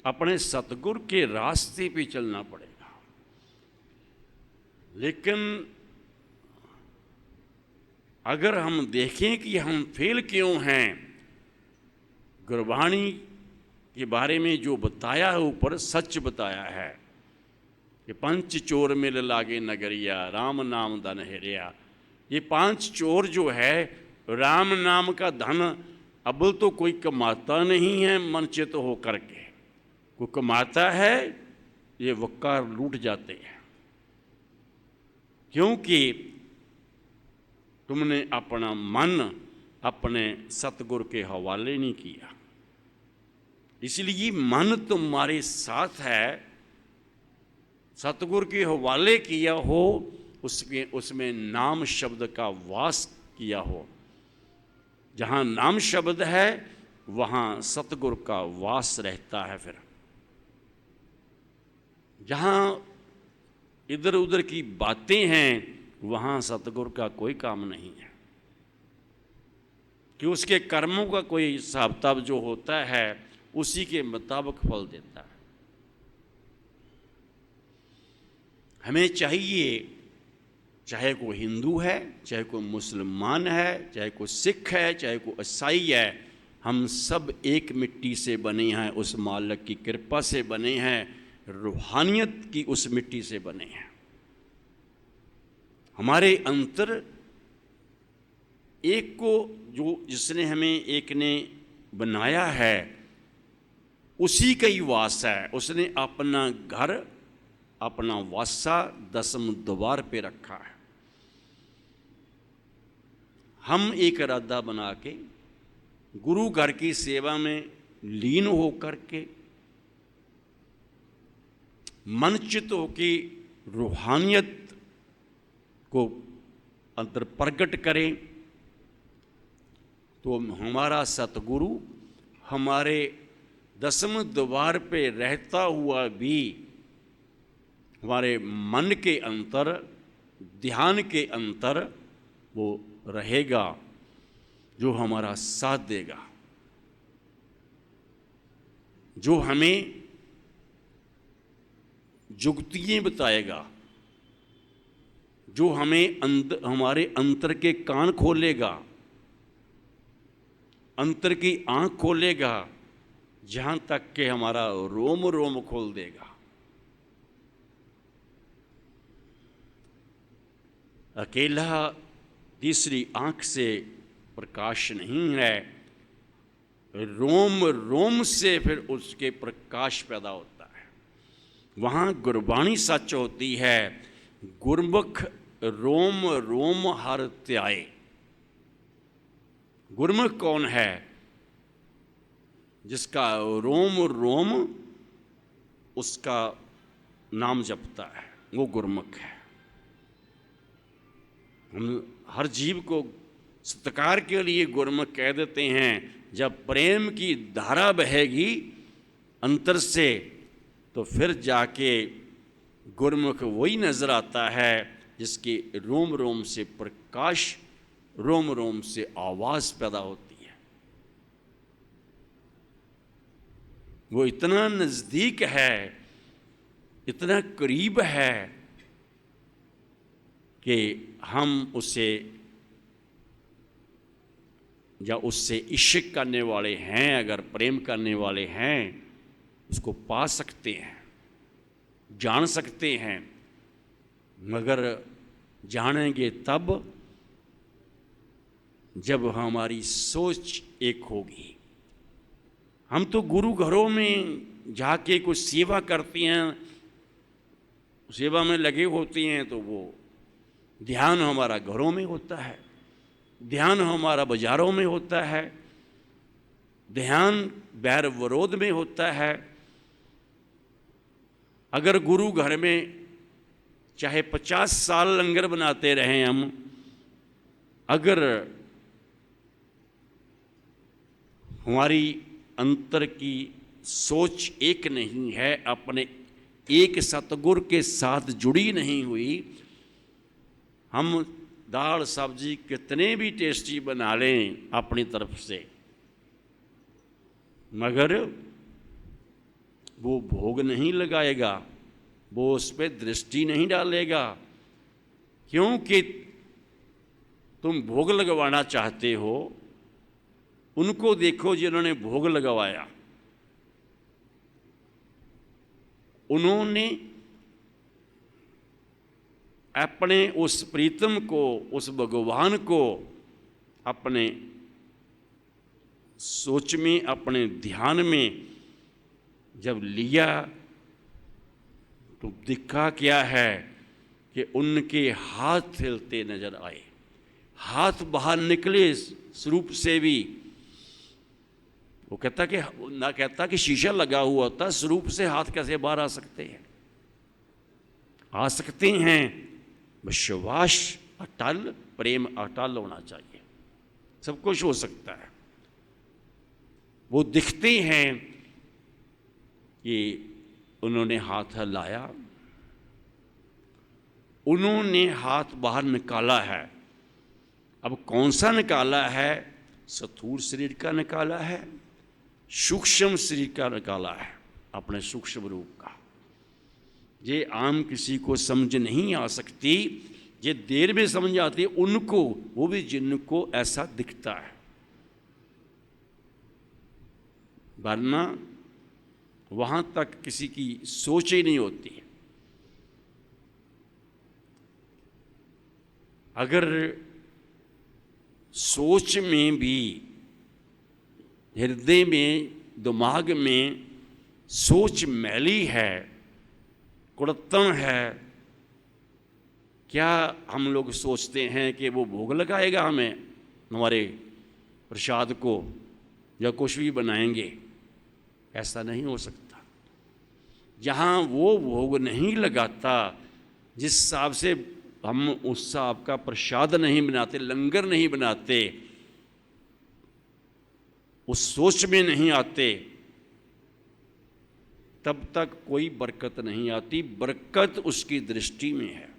अपने सतगुरु के रास्ते पे चलना पड़ेगा। लेकिन अगर हम देखें कि हम फेल क्यों हैं, गुरबाणी के बारे में जो बताया है ऊपर सच बताया है कि 5 चोर मिल लागे नगरिया, राम नाम धन हेरिया। ये 5 चोर जो है, राम नाम का धन अबल तो कोई कमाता नहीं है मन चित हो करके, कोई कमाता है, ये वक्कार लूट जाते हैं, क्योंकि तुमने अपना मन अपने सतगुरु के हवाले नहीं किया। इसलिए मन तुम्हारे साथ है, सतगुरु के हवाले किया हो, उसमें नाम शब्द का वास किया हो। जहाँ नाम शब्द है वहाँ सतगुरु का वास रहता है। फिर जहाँ इधर उधर की बातें हैं वहाँ सतगुरु का कोई काम नहीं है, कि उसके कर्मों का कोई हिसाब किताब जो होता है उसी के मुताबिक फल देता है। हमें चाहिए, चाहे कोई हिंदू है, चाहे कोई मुसलमान है, चाहे कोई सिख है, चाहे कोई ईसाई है, हम सब एक मिट्टी से बने हैं, उस मालिक की कृपा से बने हैं, रूहानियत की उस मिट्टी से बने हैं। हमारे अंतर एक को जो जिसने हमें एक ने बनाया है उसी का ही वास है। उसने अपना घर, अपना वासा 10वें द्वार पे रखा है। हम एक इरादा बना के गुरु घर की सेवा में लीन होकर के मनचित होके रूहानियत को अंतर प्रकट करें तो हमारा सतगुरु हमारे 10वें द्वार पे रहता हुआ भी हमारे मन के अंतर, ध्यान के अंतर वो रहेगा, जो हमारा साथ देगा, जो हमें जुक्तियाँ बताएगा, जो हमें हमारे अंतर के कान खोलेगा, अंतर की आँख खोलेगा, जहाँ तक कि हमारा रोम रोम खोल देगा। अकेला तीसरी आँख से प्रकाश नहीं है, रोम रोम से फिर उसके प्रकाश पैदा होता है। वहाँ गुरबाणी सच होती है, गुरमुख रोम रोम हर त्याए। गुरमुख कौन है? जिसका रोम रोम उसका नाम जपता है, वो गुरमुख है। हम हर जीव को सत्कार के लिए गुरमुख कह देते हैं। जब प्रेम की धारा बहेगी अंतर से तो फिर जाके गुरमुख वही नजर आता है जिसके रोम रोम से प्रकाश, रोम रोम से आवाज पैदा होती है। वो इतना नजदीक है, इतना करीब है कि हम उसे या उससे इश्क करने वाले हैं, अगर प्रेम करने वाले हैं, उसको पा सकते हैं, जान सकते हैं। मगर जानेंगे तब जब हमारी सोच एक होगी। हम तो गुरु घरों में जाके कुछ सेवा करते हैं, सेवा में लगे होते हैं, तो वो ध्यान हमारा घरों में होता है, ध्यान हमारा बाजारों में होता है, ध्यान बैर विरोध में होता है। अगर गुरु घर में चाहे 50 साल लंगर बनाते रहें हम, अगर हमारी अंतर की सोच एक नहीं है, अपने एक सतगुर के साथ जुड़ी नहीं हुई, हम दाल सब्जी कितने भी टेस्टी बना लें अपनी तरफ से, मगर वो भोग नहीं लगाएगा, वो उस पर दृष्टि नहीं डालेगा। क्योंकि तुम भोग लगवाना चाहते हो, उनको देखो जिन्होंने भोग लगवाया। उन्होंने अपने उस प्रीतम को, उस भगवान को अपने सोच में, अपने ध्यान में जब लिया तो दिखा क्या है कि उनके हाथ हिलते नजर आए, हाथ बाहर निकले स्वरूप से भी। वो कहता कि ना कहता कि शीशा लगा हुआ था, स्वरूप से हाथ कैसे बाहर आ सकते हैं? आ सकते हैं। विश्वास अटल, प्रेम अटल होना चाहिए, सब कुछ हो सकता है। वो दिखते हैं कि उन्होंने हाथ हिलाया, उन्होंने हाथ बाहर निकाला है। अब कौन सा निकाला है? स्थूल शरीर का निकाला है, सूक्ष्म शरीर का निकाला है, अपने सूक्ष्म रूप का। ये आम किसी को समझ नहीं आ सकती, ये देर में समझ आती है उनको, वो भी जिनको ऐसा दिखता है, वरना वहां तक किसी की सोच ही नहीं होती। अगर सोच में भी, हृदय में, दिमाग में सोच मैली है, कुड़त्तन है, क्या हम लोग सोचते हैं कि वो भोग लगाएगा हमें, हमारे प्रसाद को, या कुछ भी बनाएंगे? ऐसा नहीं हो सकता। जहाँ वो भोग नहीं लगाता, जिस हिसाब से हम उस हिसाब का प्रसाद नहीं बनाते, लंगर नहीं बनाते, उस सोच में नहीं आते, तब तक कोई बरकत नहीं आती। बरकत उसकी दृष्टि में है।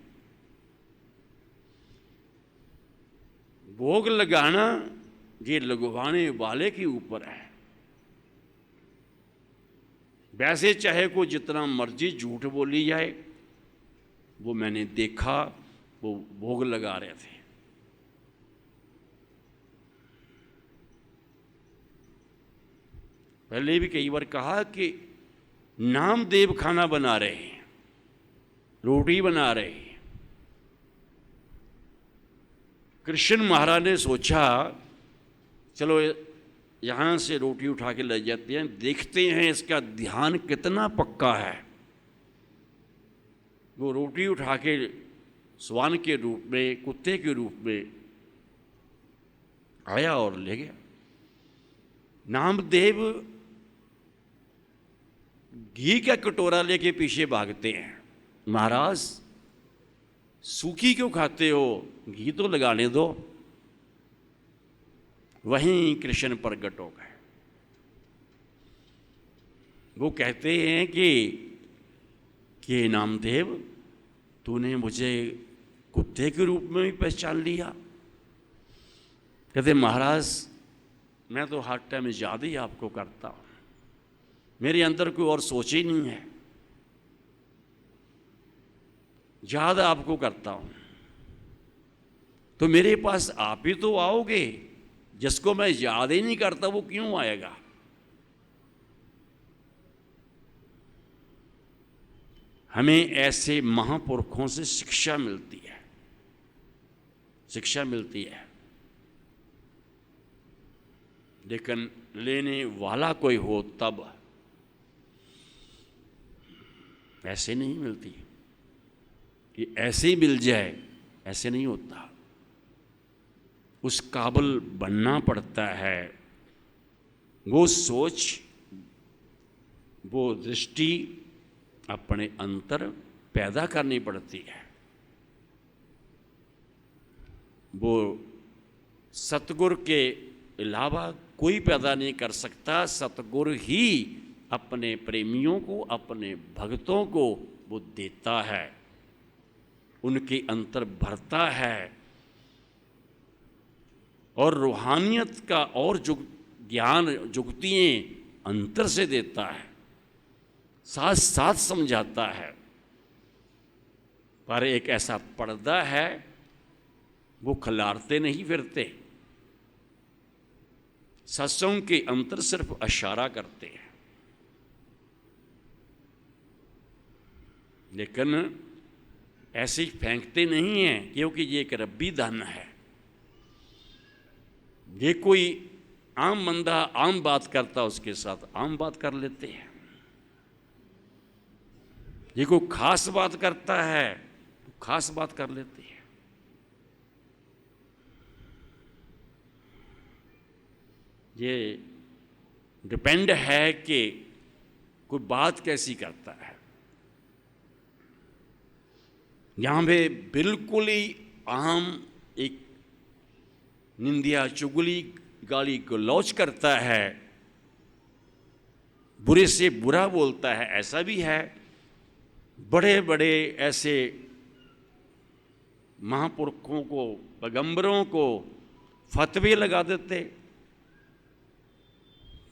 भोग लगाना ये लगवाने वाले के ऊपर है। वैसे चाहे कोई जितना मर्जी झूठ बोली जाए, वो मैंने देखा, वो भोग लगा रहे थे। पहले भी कई बार कहा कि नामदेव खाना बना रहे हैं, रोटी बना रहे हैं। कृष्ण महाराज ने सोचा चलो यहाँ से रोटी उठा के ले जाते हैं, देखते हैं इसका ध्यान कितना पक्का है। वो रोटी उठा के स्वान के रूप में, कुत्ते के रूप में आया और ले गया। नामदेव घी का कटोरा लेके पीछे भागते हैं। महाराज सूखी क्यों खाते हो, घी तो लगाने दो। वहीं कृष्ण प्रकट हो गए। वो कहते हैं कि नामदेव, तूने मुझे कुत्ते के रूप में भी पहचान लिया। कहते महाराज, मैं तो हर टाइम याद ही आपको करता हूँ, मेरे अंदर कोई और सोच ही नहीं है, याद आपको करता हूँ। तो मेरे पास आप ही तो आओगे, जिसको मैं याद ही नहीं करता वो क्यों आएगा? हमें ऐसे महापुरुषों से शिक्षा मिलती है, शिक्षा मिलती है, लेकिन लेने वाला कोई हो तब। ऐसे नहीं मिलती कि ऐसे ही मिल जाए, ऐसे नहीं होता। उस काबिल बनना पड़ता है। वो सोच, वो दृष्टि अपने अंतर पैदा करनी पड़ती है। वो सतगुरु के अलावा कोई पैदा नहीं कर सकता। सतगुरु ही अपने प्रेमियों को, अपने भक्तों को वो देता है, उनके अंतर भरता है, और रूहानियत का और ज्ञान जुगतियाँ अंतर से देता है, साथ साथ समझाता है। पर एक ऐसा पर्दा है, वो खिलारते नहीं फिरते। सत्संग के अंतर सिर्फ इशारा करते हैं, लेकिन ऐसे ही फेंकते नहीं हैं, क्योंकि ये एक रब्बी धन है। ये कोई आम बंदा आम बात करता, उसके साथ आम बात कर लेते हैं। ये कोई खास बात करता है, तो खास बात कर लेते हैं। ये डिपेंड है कि कोई बात कैसी करता है। यहाँ पे बिल्कुल ही आम एक निंदिया, चुगली, गाली गलौज करता है, बुरे से बुरा बोलता है, ऐसा भी है। बड़े बड़े ऐसे महापुरुषों को, पैगंबरों को फतवे लगा देते।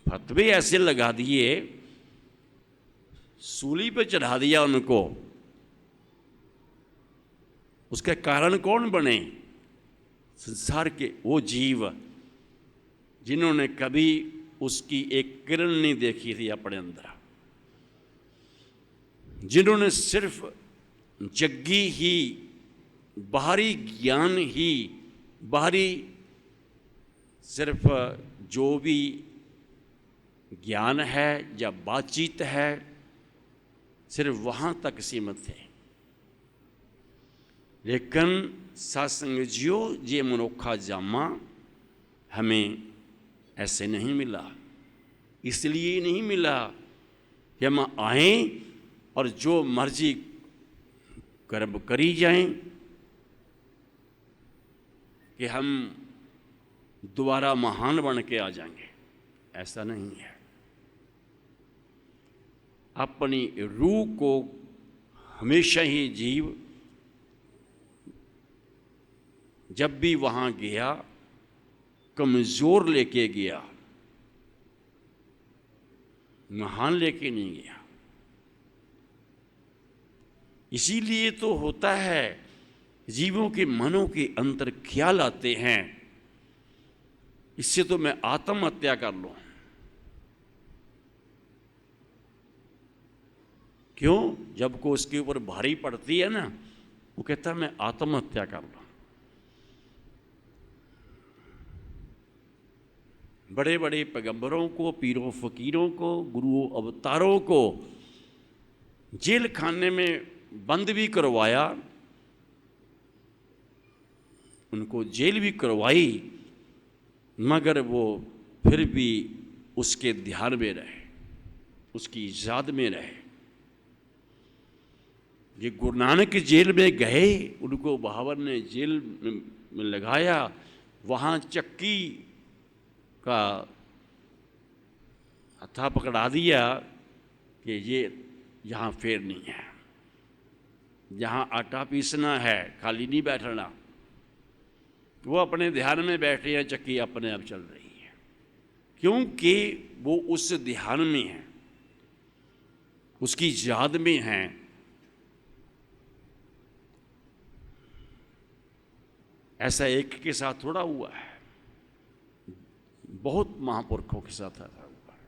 फतवे ऐसे लगा दिए, सूली पे चढ़ा दिया उनको। उसके कारण कौन बने? संसार के वो जीव जिन्होंने कभी उसकी एक किरण नहीं देखी थी अपने अंदर, जिन्होंने सिर्फ जग्गी ही, बाहरी ज्ञान ही, बाहरी सिर्फ जो भी ज्ञान है या बातचीत है सिर्फ वहाँ तक सीमित है। लेकिन सत्संग जियो ये मनुखा जामा हमें ऐसे नहीं मिला। इसलिए नहीं मिला कि हम आए और जो मर्जी कर्म करी जाएं, कि हम दोबारा महान बन के आ जाएंगे, ऐसा नहीं है। अपनी रूह को हमेशा ही जीव जब भी वहाँ गया कमज़ोर लेके गया, महान लेके नहीं गया। इसीलिए तो होता है जीवों के मनों के अंदर ख्याल आते हैं, इससे तो मैं आत्महत्या कर लूं। क्यों? जब को उसके ऊपर भारी पड़ती है ना, वो कहता है मैं आत्महत्या कर लूं। बड़े बड़े पैगंबरों को, पीरों फकीरों को, गुरुओं अवतारों को जेल खाने में बंद भी करवाया, उनको जेल भी करवाई, मगर वो फिर भी उसके ध्यान में रहे, उसकी याद में रहे। ये गुरु नानक जेल में गए, उनको बाबर ने जेल में लगाया, वहाँ चक्की का हथा पकड़ा दिया कि ये यहाँ फेरनी है, यहाँ आटा पीसना है, खाली नहीं बैठना। वो अपने ध्यान में बैठे हैं, चक्की अपने आप चल रही है, क्योंकि वो उस ध्यान में है, उसकी याद में है। ऐसा एक के साथ थोड़ा हुआ है, बहुत महापुरुषों के साथ ऐसा हुआ है।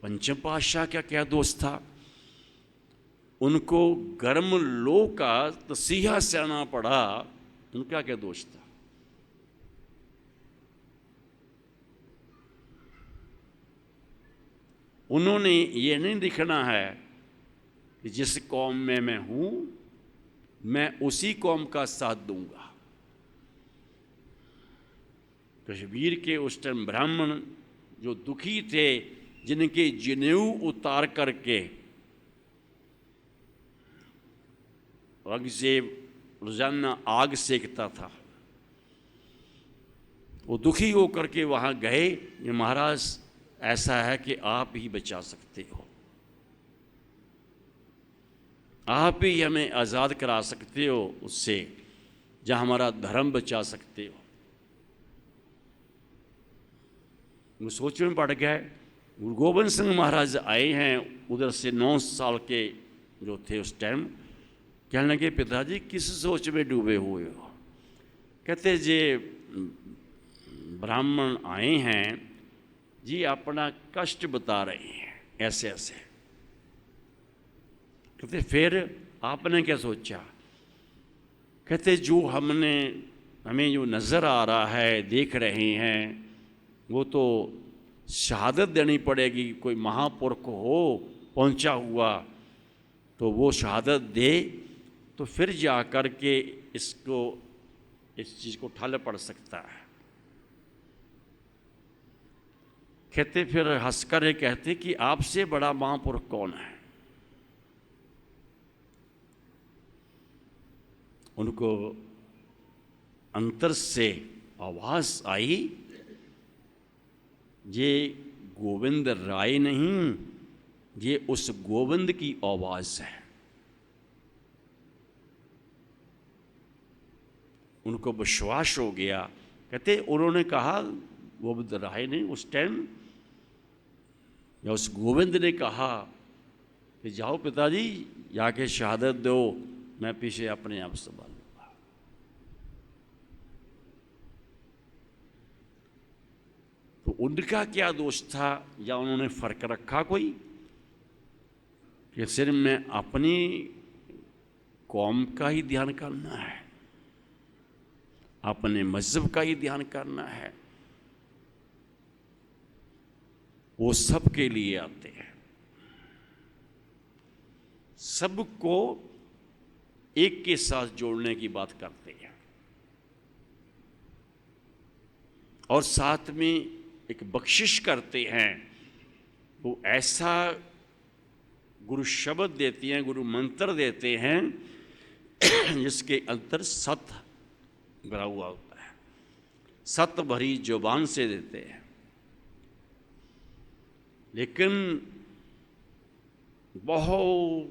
पंचम पातशाह का क्या दोष था? उनको गर्म लोह का तसीहा सहना पड़ा, उनका क्या दोष था? उन्होंने ये नहीं दिखना है कि जिस कौम में मैं हूं मैं उसी कौम का साथ दूंगा। कश्मीर के उस टाइम ब्राह्मण जो दुखी थे, जिनके जनेऊ उतार करके आग से रोजाना आग सेकता था, वो दुखी होकर के वहाँ गए, ये महाराज ऐसा है कि आप ही बचा सकते हो, आप ही हमें आज़ाद करा सकते हो उससे, जहाँ हमारा धर्म बचा सकते हो। वो सोच में पड़ गए। गुरु गोविंद सिंह महाराज आए हैं उधर से, 9 साल के जो थे उस टाइम, कहने लगे पिताजी किस सोच में डूबे हुए हो? कहते जे ब्राह्मण आए हैं जी, अपना कष्ट बता रहे हैं ऐसे ऐसे। कहते फिर आपने क्या सोचा? कहते जो हमें जो नज़र आ रहा है, देख रहे हैं, वो तो शहादत देनी पड़ेगी। कोई महापुरुष हो पहुंचा हुआ तो वो शहादत दे, तो फिर जा कर के इस चीज़ को ठल पड़ सकता है। कहते फिर हंसकर कहते कि आपसे बड़ा महापुरुष कौन है? उनको अंतर से आवाज़ आई, ये गोविंद राय नहीं, ये उस गोविंद की आवाज़ है। उनको विश्वास हो गया। कहते उन्होंने कहा, गोविंद राय ने उस टाइम, या उस गोविंद ने कहा कि जाओ पिताजी जाके शहादत दो, मैं पीछे अपने आप संभाल लूंगा। तो उनका क्या दोष था, या उन्होंने फर्क रखा कोई कि सिर्फ मैं अपनी कौम का ही ध्यान करना है, अपने मजहब का ही ध्यान करना है, वो सबके लिए आते हैं, सबको एक के साथ जोड़ने की बात करते हैं और साथ में एक बख्शिश करते हैं। वो ऐसा गुरु शब्द देते हैं, गुरु मंत्र देते हैं जिसके अंदर सत्य भरा हुआ होता है, सत्य भरी जुबान से देते हैं। लेकिन बहुत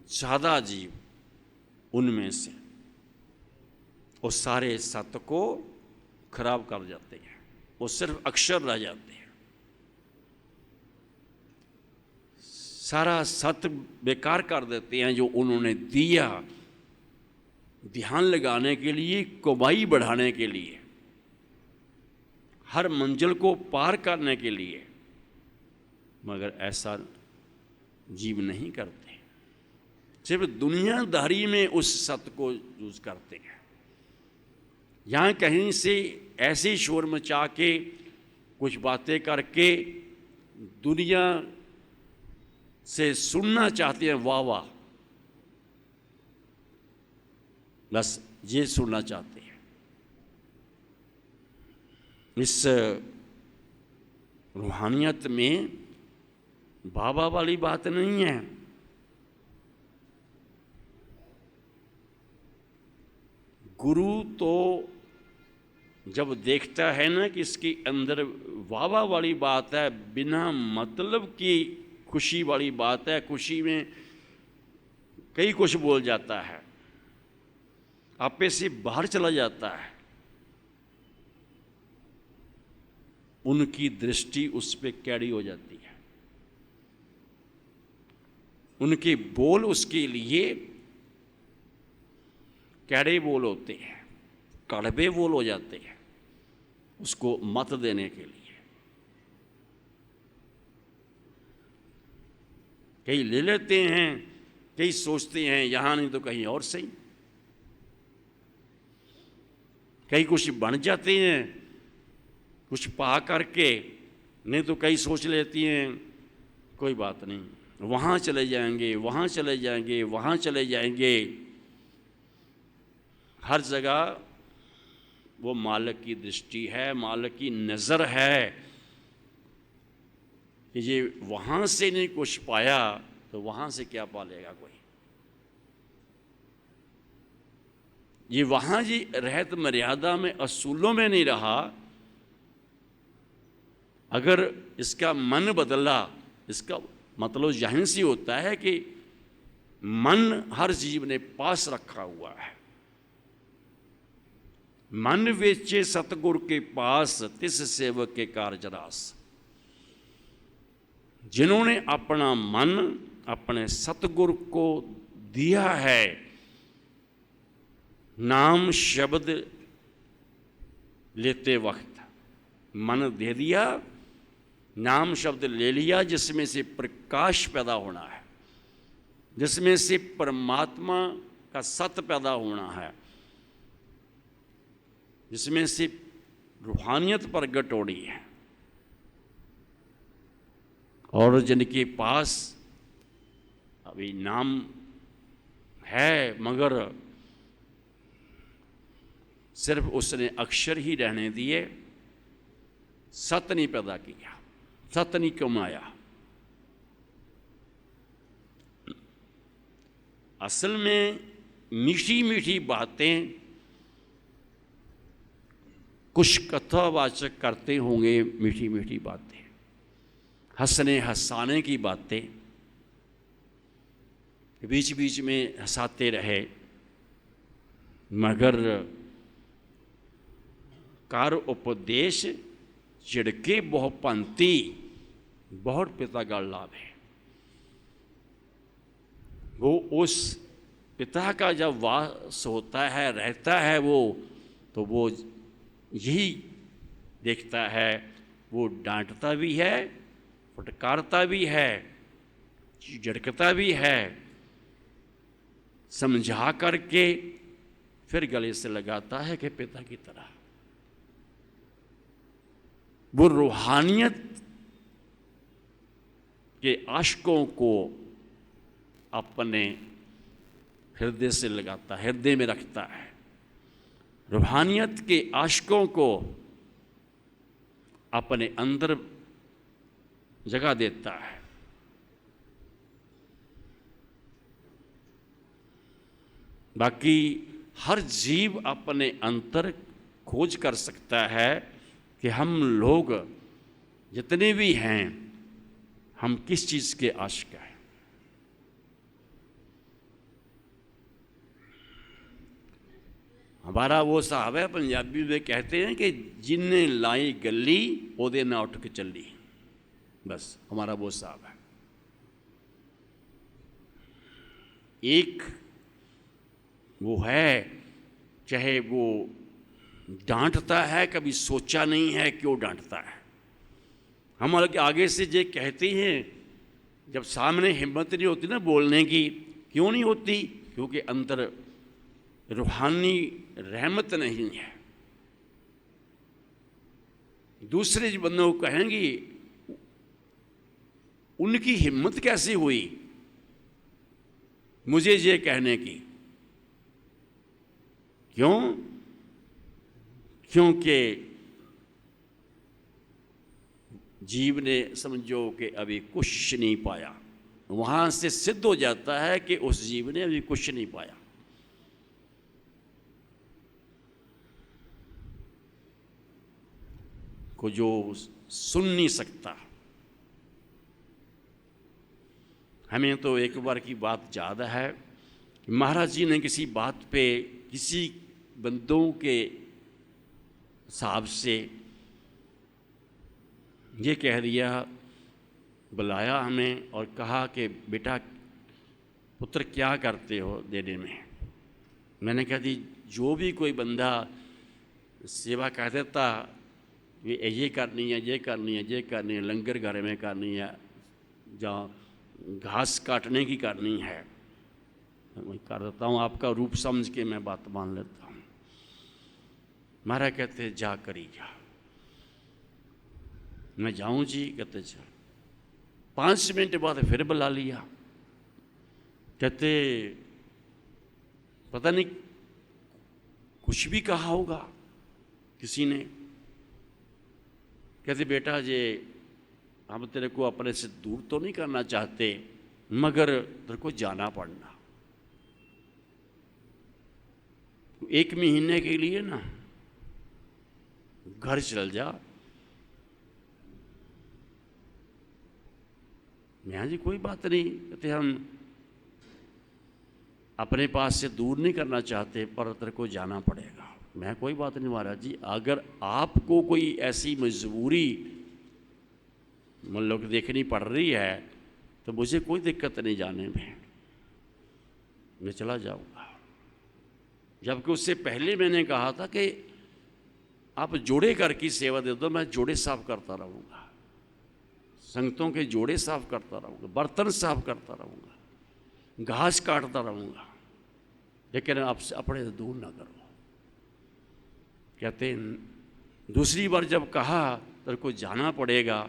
ज़्यादा जीव उनमें से वो सारे सत्य को खराब कर जाते हैं, वो सिर्फ अक्षर रह जाते हैं, सारा सत्य बेकार कर देते हैं जो उन्होंने दिया ध्यान लगाने के लिए, कमाई बढ़ाने के लिए, हर मंजिल को पार करने के लिए। मगर ऐसा जीव नहीं करते, सिर्फ दुनियादारी में उस सत्य को यूज करते हैं। यहाँ कहीं से ऐसे शोर मचा के कुछ बातें करके दुनिया से सुनना चाहते हैं, वाह वाह, बस ये सुनना चाहते हैं। इस रूहानियत में बाबा वाली बात नहीं है। गुरु तो जब देखता है ना कि इसके अंदर वाह वाली बात है, बिना मतलब की खुशी वाली बात है, खुशी में कई कुछ बोल जाता है, आपे से बाहर चला जाता है, उनकी दृष्टि उस पर कैडी हो जाती है। उनके बोल उसके लिए कैड़े बोल होते हैं, कड़वे बोल हो जाते हैं उसको मत देने के लिए। कई ले लेते हैं, कई सोचते हैं यहाँ नहीं तो कहीं और सही, कई कुछ बन जाते हैं कुछ पा करके, नहीं तो कई सोच लेती हैं कोई बात नहीं, वहाँ चले जाएंगे, वहाँ चले जाएंगे, वहाँ चले जाएंगे। हर जगह वो मालिक की दृष्टि है, मालिक की नज़र है कि ये वहाँ से नहीं कुछ पाया तो वहाँ से क्या पा लेगा कोई। ये वहाँ जी रहत मर्यादा में, असूलों में नहीं रहा, अगर इसका मन बदला, इसका मतलब जाहिर सी होता है कि मन हर जीव ने पास रखा हुआ है। मन वेचे सतगुर के पास, तिस सेवक के कार्य रास। जिन्होंने अपना मन अपने सतगुर को दिया है, नाम शब्द लेते वक्त मन दे दिया, नाम शब्द ले लिया, जिसमें से प्रकाश पैदा होना है, जिसमें से परमात्मा का सत्य पैदा होना है, जिसमें से रूहानियत प्रगट होनी है। और जिनके पास अभी नाम है मगर सिर्फ उसने अक्षर ही रहने दिए, सत्य नहीं पैदा किया, सत्य नहीं कमाया। असल में मीठी मीठी बातें कुछ कथावाचक करते होंगे, मीठी मीठी बातें, हंसने हंसाने की बातें, बीच बीच में हंसाते रहे, मगर कार उपदेश चिड़के बहु पंती, बहुत पिता गढ़ लाभ है। वो उस पिता का जब वास होता है, रहता है वो, तो वो यही देखता है, वो डांटता भी है, फटकारता भी है, झिड़कता भी है, समझा करके फिर गले से लगाता है कि पिता की तरह। वो रूहानियत के आशिकों को अपने हृदय से लगाता है, हृदय में रखता है। रूहानियत के आशिकों को अपने अंदर जगह देता है। बाकी हर जीव अपने अंतर खोज कर सकता है कि हम लोग जितने भी हैं, हम किस चीज़ के आशिक हैं। हमारा वो साहब है, पंजाबी में कहते हैं कि जिन्ने लाई गली ओदे ना उठ के चली। बस हमारा वो साहब है। एक वो है, चाहे वो डांटता है, कभी सोचा नहीं है क्यों डांटता है। हम आगे से ये कहते हैं, जब सामने हिम्मत नहीं होती ना बोलने की। क्यों नहीं होती? क्योंकि अंदर रूहानी रहमत नहीं है। दूसरे बंदों को कहेंगी उनकी हिम्मत कैसे हुई मुझे ये कहने की। क्यों? क्योंकि जीव ने समझो कि अभी कुछ नहीं पाया। वहां से सिद्ध हो जाता है कि उस जीव ने अभी कुछ नहीं पाया। को जो सुन नहीं सकता। हमें तो एक बार की बात याद है, महाराज जी ने किसी बात पे किसी बंदों के हिसाब से ये कह दिया, बुलाया हमें और कहा कि बेटा पुत्र क्या करते हो देने में। मैंने कहा जी जो भी कोई बंदा सेवा कह देता ये करनी है, ये करनी है, ये करनी है, लंगर घर में करनी है, जहाँ घास काटने की करनी है, मैं कर देता हूँ। आपका रूप समझ के मैं बात मान लेता हूँ। महाराज कहते जा करी जा। मैं जाऊँ जी? कहते जा। 5 मिनट बाद फिर बुला लिया। कहते पता नहीं कुछ भी कहा होगा किसी ने। कहते बेटा ये हम तेरे को अपने से दूर तो नहीं करना चाहते, मगर तेरे को जाना पड़ना। 1 महीने के लिए ना घर चल जा। मैं जी कोई बात नहीं। कहते हम अपने पास से दूर नहीं करना चाहते, पर तेरे को जाना पड़ेगा। मैं कोई बात नहीं महाराज जी, अगर आपको कोई ऐसी मजबूरी मतलब देखनी पड़ रही है तो मुझे कोई दिक्कत नहीं जाने में, मैं चला जाऊंगा। जबकि उससे पहले मैंने कहा था कि आप जोड़े घर की सेवा दे दो, मैं जोड़े साफ करता रहूँगा, संगतों के जोड़े साफ करता रहूँगा, बर्तन साफ करता रहूँगा, घास काटता रहूँगा, लेकिन आपसे अपने से दूर ना करो। कहते दूसरी बार जब कहा तेरे को जाना पड़ेगा,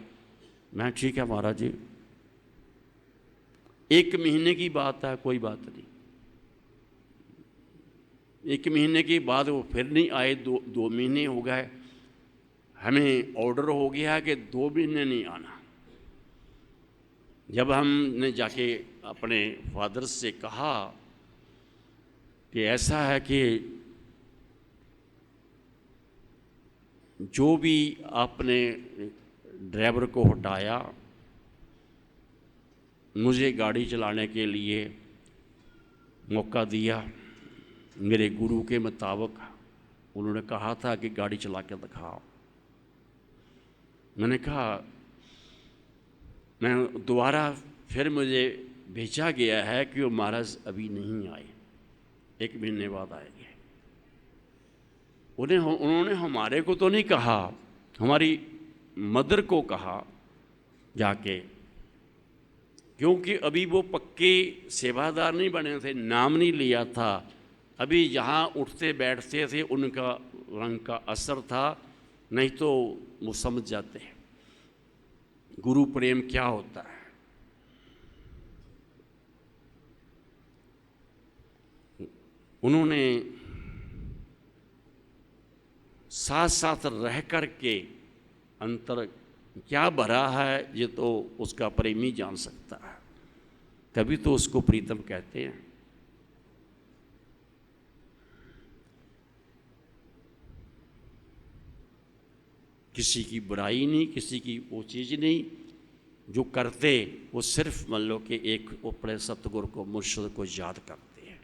मैं ठीक है महाराज जी, 1 महीने की बात है, कोई बात नहीं। 1 महीने के बाद वो फिर नहीं आए। 2 महीने हो गए। हमें ऑर्डर हो गया कि 2 महीने नहीं आना। जब हमने जाके अपने फादर से कहा कि ऐसा है कि जो भी आपने ड्राइवर को हटाया, मुझे गाड़ी चलाने के लिए मौका दिया, मेरे गुरु के मुताबिक उन्होंने कहा था कि गाड़ी चला के दिखाओ। मैंने कहा मैं दोबारा फिर मुझे भेजा गया है कि वो महाराज अभी नहीं आए, 1 महीने बाद आएंगे। उन्होंने हमारे को तो नहीं कहा, हमारी मदर को कहा जाके, क्योंकि अभी वो पक्के सेवादार नहीं बने थे, नाम नहीं लिया था। अभी यहाँ उठते बैठते थे उनका रंग का असर था, नहीं तो वो समझ जाते हैं गुरु प्रेम क्या होता है। उन्होंने साथ साथ रह कर के अंतर क्या भरा है ये तो उसका प्रेमी जान सकता है, तभी तो उसको प्रीतम कहते हैं। किसी की बुराई नहीं, किसी की वो चीज़ नहीं, जो करते वो सिर्फ मान लो कि एक अपने सतगुरु को मुर्शिद को याद करते हैं।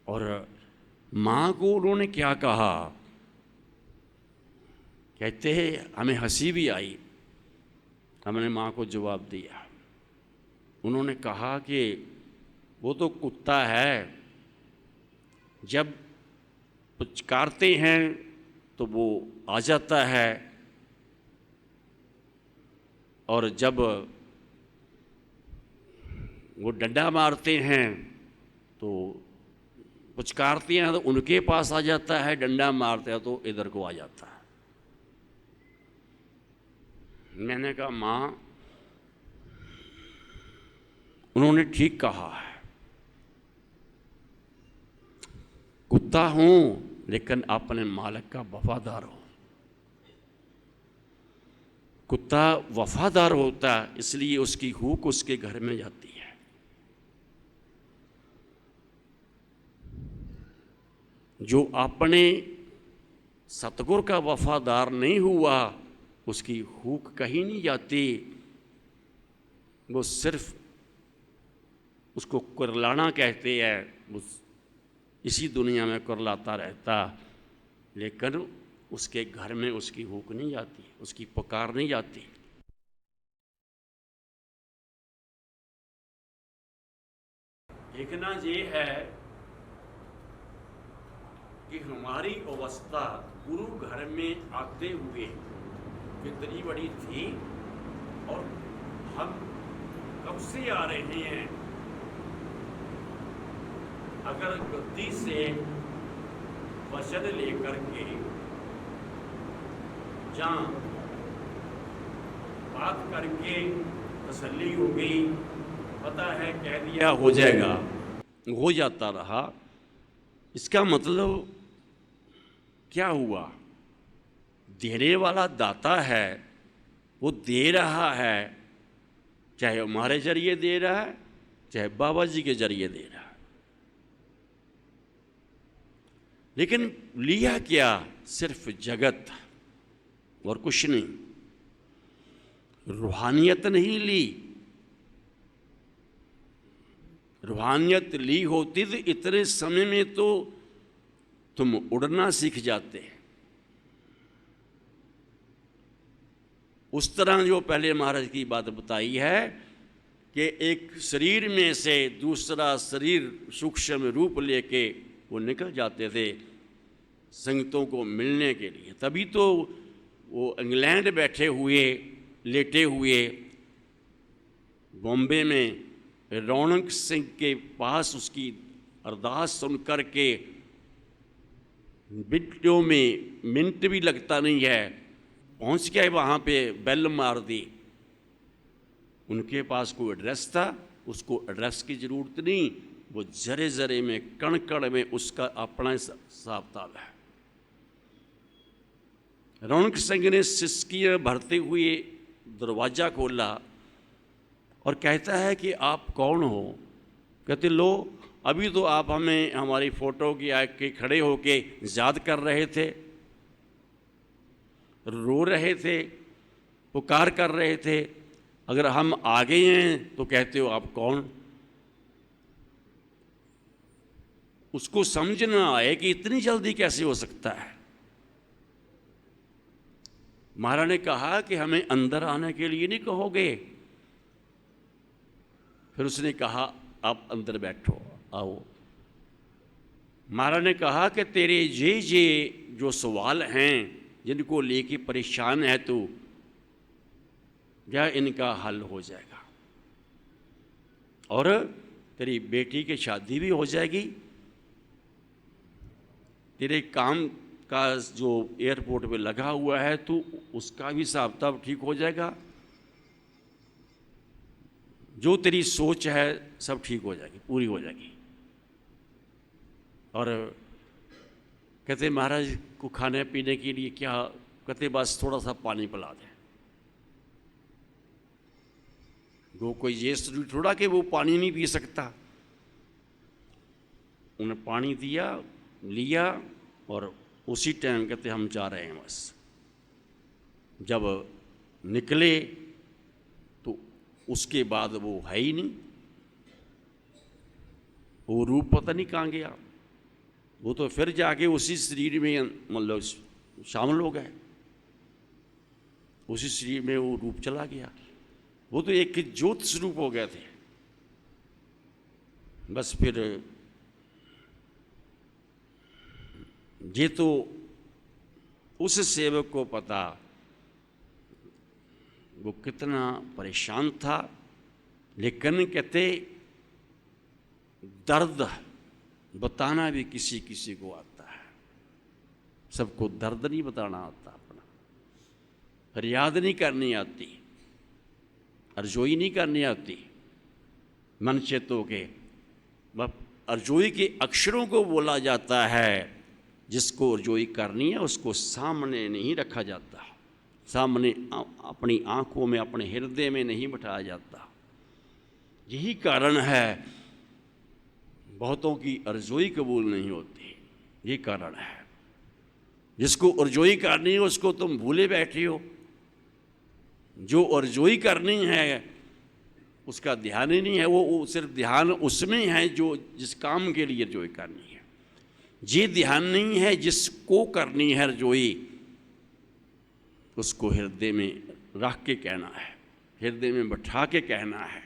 और माँ को उन्होंने क्या कहा, कहते हैं हमें हंसी भी आई। हमने माँ को जवाब दिया, उन्होंने कहा कि वो तो कुत्ता है, जब पुचकारते हैं तो वो आ जाता है, और जब वो डंडा मारते हैं तो पुचकारते हैं तो उनके पास आ जाता है, डंडा मारते हैं तो इधर को आ जाता है। मैंने कहा माँ, उन्होंने ठीक कहा है, कुत्ता हूं लेकिन अपने मालिक का वफादार हूं। कुत्ता वफादार होता है इसलिए उसकी हुक उसके घर में जाती है। जो अपने सतगुरु का वफादार नहीं हुआ उसकी हुक कहीं नहीं जाती, वो सिर्फ उसको कुरलाना कहते हैं, उस इसी दुनिया में कुरलाता रहता, लेकिन उसके घर में उसकी हुक नहीं जाती, उसकी पुकार नहीं जाती। देखना ये है कि हमारी अवस्था गुरु घर में आते हुए कितनी बड़ी थी और हम कब से आ रहे हैं। अगर गद्दी से वचन लेकर के जहाँ बात करके तसल्ली हो गई, पता है कह दिया हो जाएगा, हो जाता रहा, इसका मतलब क्या हुआ? देने वाला दाता है, वो दे रहा है, चाहे हमारे जरिए दे रहा है चाहे बाबा जी के जरिए दे रहा है, लेकिन लिया क्या? सिर्फ जगत और कुछ नहीं, रूहानियत नहीं ली। रूहानियत ली होती तो इतने समय में तो तुम उड़ना सीख जाते। उस तरह जो पहले महाराज की बात बताई है कि एक शरीर में से दूसरा शरीर सूक्ष्म रूप लेके वो निकल जाते थे संगतों को मिलने के लिए। तभी तो वो इंग्लैंड बैठे हुए लेटे हुए बॉम्बे में रौनक सिंह के पास उसकी अरदास सुन कर के बिट्टों में मिनट भी लगता नहीं है, पहुंच गए वहाँ पे, बेल मार दी। उनके पास कोई एड्रेस था, उसको एड्रेस की ज़रूरत नहीं, वो जरे जरे में कण कण में उसका अपना हिसाब किताब है। रौनक सिंह ने सिसकियाँ भरते हुए दरवाज़ा खोला और कहता है कि आप कौन हो? कहते लो, अभी तो आप हमें हमारी फ़ोटो की आके खड़े होके याद कर रहे थे, रो रहे थे, पुकार कर रहे थे, अगर हम आ गए हैं तो कहते हो आप कौन? उसको समझ ना आए कि इतनी जल्दी कैसे हो सकता है। महाराज ने कहा कि हमें अंदर आने के लिए नहीं कहोगे। फिर उसने कहा आप अंदर बैठो, आओ। महाराज ने कहा कि तेरे ये जो सवाल हैं जिनको लेके परेशान है तू, या इनका हल हो जाएगा और तेरी बेटी की शादी भी हो जाएगी, तेरे काम का जो एयरपोर्ट पे लगा हुआ है तो उसका भी हिसाब किताब ठीक हो जाएगा, जो तेरी सोच है सब ठीक हो जाएगी, पूरी हो जाएगी। और कहते महाराज को खाने पीने के लिए क्या, कहते बस थोड़ा सा पानी पिला दें। वो कोई ये जरूरी थोड़ा कि वो पानी नहीं पी सकता। उन्हें पानी दिया, लिया और उसी टाइम कहते हम जा रहे हैं। बस जब निकले तो उसके बाद वो है ही नहीं, वो रूप पता नहीं कहाँ गया। वो तो फिर जाके उसी शरीर में मतलब शामिल हो गए, उसी शरीर में वो रूप चला गया। वो तो एक ज्योत स्वरूप हो गए थे। बस फिर ये तो उस सेवक को पता वो कितना परेशान था, लेकिन कहते दर्द बताना भी किसी किसी को आता है, सबको दर्द नहीं बताना आता, अपना फरियाद नहीं करनी आती, अर्जोई नहीं करनी आती। मन चेतों के अर्जोई के अक्षरों को बोला जाता है, जिसको अर्जोई करनी है उसको सामने नहीं रखा जाता, सामने अपनी आंखों में अपने हृदय में नहीं बिठाया जाता। यही कारण है बहुतों की अर्जोई कबूल नहीं होती, ये कारण है। जिसको अर्जोई करनी है उसको तुम भूले बैठे हो, जो अर्जोई करनी है उसका ध्यान ही नहीं है, वो सिर्फ ध्यान उसमें है जो जिस काम के लिए अर्जोई करनी है। ये ध्यान नहीं है जिसको करनी है अर्जोई, उसको हृदय में रख के कहना है, हृदय में बैठा के कहना है।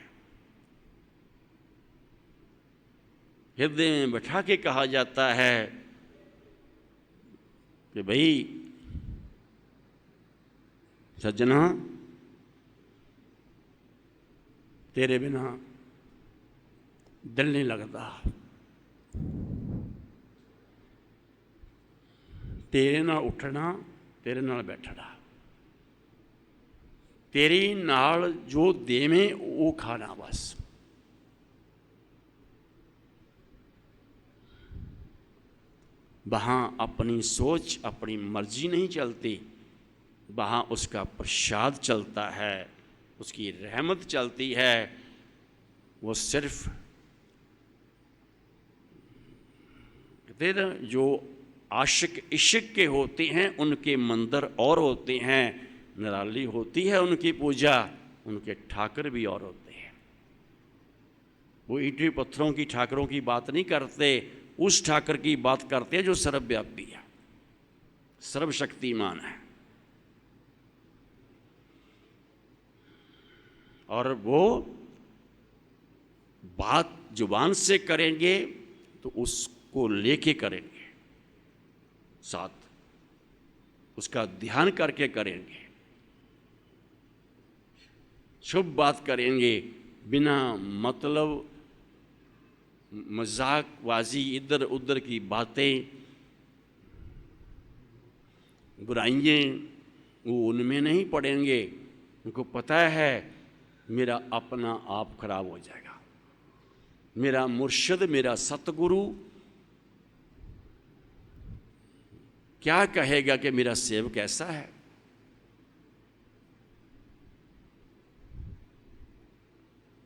हृदय में बैठा के कहा जाता है कि भाई सज्जना तेरे बिना दिल नहीं लगता, तेरे नाल उठना, तेरे नाल बैठना, तेरे नाल जो देवें वो खाना। बस वहाँ अपनी सोच अपनी मर्जी नहीं चलती, वहाँ उसका प्रसाद चलता है, उसकी रहमत चलती है। वो सिर्फ कहते ना जो आशिक इश्क के होते हैं उनके मंदिर और होते हैं, निराली होती है उनकी पूजा, उनके ठाकर भी और होते हैं। वो ईंटे पत्थरों की ठाकरों की बात नहीं करते, उस ठाकर की बात करते हैं जो सर्वव्यापी है, सर्वशक्तिमान है। और वो बात जुबान से करेंगे तो उसको लेके करेंगे, साथ उसका ध्यान करके करेंगे, शुभ बात करेंगे, बिना मतलब मजाकबाजी इधर उधर की बातें बुराइयाँ वो उनमें नहीं पड़ेंगे। उनको पता है मेरा अपना आप खराब हो जाएगा, मेरा मुर्शिद मेरा सतगुरु क्या कहेगा कि मेरा सेवक ऐसा है।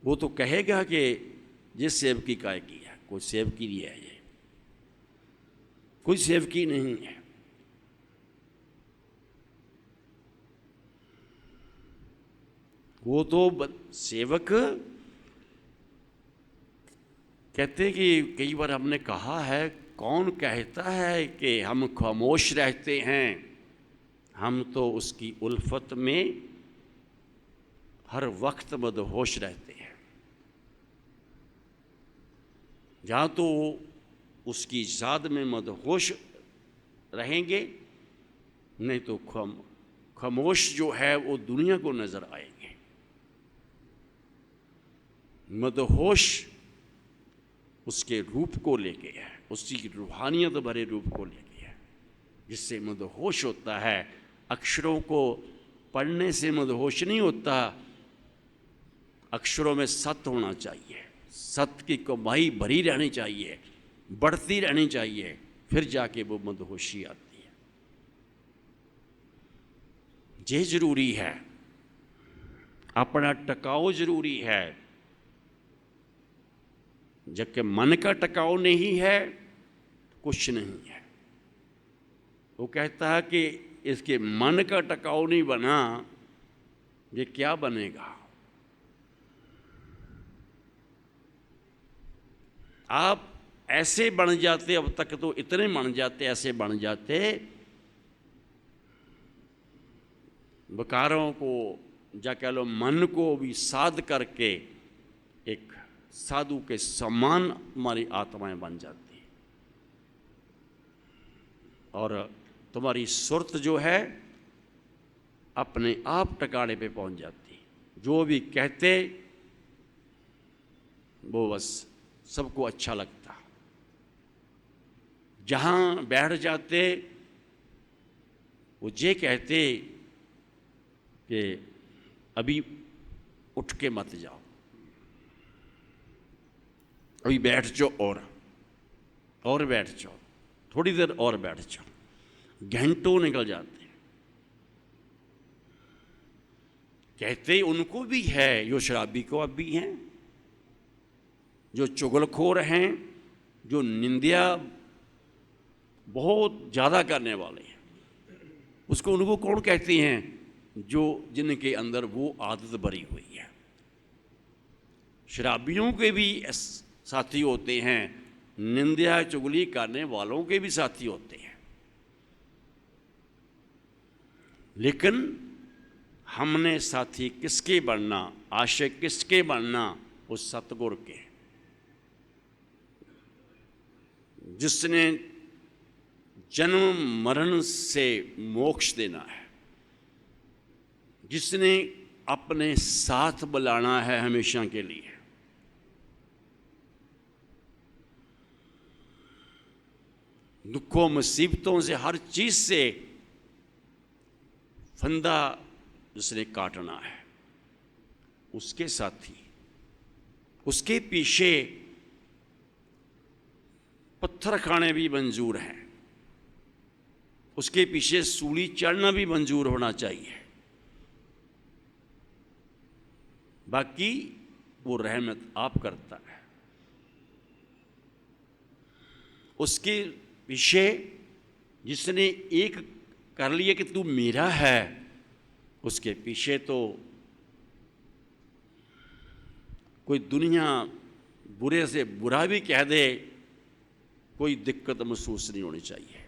वो तो कहेगा कि ये सेवकी काय की है, कोई सेवकी नहीं है, ये कोई सेवकी नहीं है। वो तो सेवक कहते कि कई बार हमने कहा है, कौन कहता है कि हम खामोश रहते हैं, हम तो उसकी उल्फत में हर वक्त मदहोश रहते हैं। जहाँ तो उसकी याद में मदहोश रहेंगे, नहीं तो खामोश जो है वो दुनिया को नज़र आएंगे। मदहोश उसके रूप को लेके है, उसी की रूहानियत भरे रूप को लेके है, जिससे मदहोश होता है। अक्षरों को पढ़ने से मदहोश नहीं होता, अक्षरों में सत्य होना चाहिए, सत्य की कमाई भरी रहनी चाहिए, बढ़ती रहनी चाहिए, फिर जाके वो मदहोशी आती है। ये जरूरी है, अपना टकाव जरूरी है। जबकि मन का टकाव नहीं है, कुछ नहीं है। वो कहता है कि इसके मन का टकाव नहीं बना, ये क्या बनेगा? आप ऐसे बन जाते, अब तक तो इतने बन जाते, ऐसे बन जाते, विकारों को या कह लो मन को भी साध करके एक साधु के समान हमारी आत्माएं बन जाती, और तुम्हारी सुरत जो है अपने आप टकाने पे पहुंच जाती। जो भी कहते वो बस सबको अच्छा लगता, जहां बैठ जाते वो ये कहते कि अभी उठ के मत जाओ, अभी बैठ जाओ और बैठ जाओ, थोड़ी देर और बैठ जाओ। घंटों निकल जाते। कहते उनको भी है, जो शराबी को अब भी हैं, जो चुगलखोर हैं, जो निंदा बहुत ज़्यादा करने वाले हैं, उसको उनको कौन कहते हैं? जो जिनके अंदर वो आदत भरी हुई है। शराबियों के भी साथी होते हैं, निंदा चुगली करने वालों के भी साथी होते हैं, लेकिन हमने साथी किसके बनना, आशिक किसके बनना? उस सतगुरु के, जिसने जन्म मरण से मोक्ष देना है, जिसने अपने साथ बुलाना है हमेशा के लिए। दुखों मुसीबतों से, हर चीज से फंदा जिसने काटना है, उसके साथी, उसके पीछे पत्थर खाने भी मंजूर हैं, उसके पीछे सूली चढ़ना भी मंजूर होना चाहिए। बाकी वो रहमत आप करता है। उसके पीछे जिसने एक कर लिया कि तू मेरा है, उसके पीछे तो कोई दुनिया बुरे से बुरा भी कह दे, कोई दिक्कत महसूस नहीं होनी चाहिए,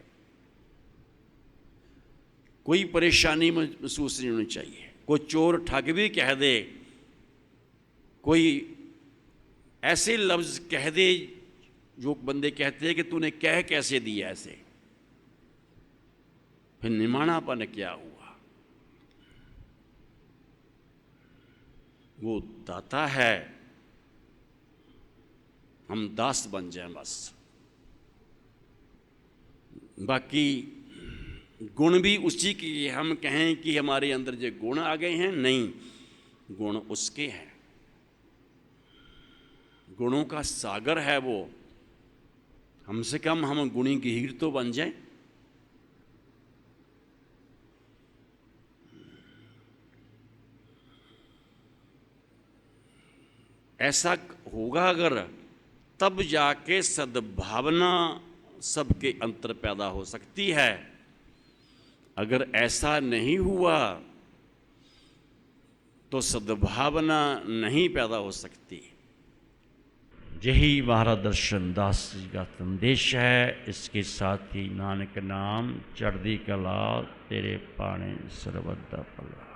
कोई परेशानी महसूस नहीं होनी चाहिए। कोई चोर ठग भी कह दे, कोई ऐसे लफ्ज़ कह दे जो बंदे कहते हैं कि तूने कह कैसे दिया ऐसे, फिर निमाणापन क्या हुआ? वो दाता है, हम दास बन जाएं बस। बाकी गुण भी उसी की, हम कहें कि हमारे अंदर जो गुण आ गए हैं, नहीं, गुण उसके हैं। गुणों का सागर है वो, हमसे कम हम गुणी गहीर तो बन जाएं। ऐसा होगा अगर, तब जाके सद्भावना सबके अंतर पैदा हो सकती है। अगर ऐसा नहीं हुआ तो सद्भावना नहीं पैदा हो सकती। यही महाराज दर्शन दास जी का संदेश है। इसके साथ ही नानक नाम चढ़दी कला तेरे पाने सर्वदा पला।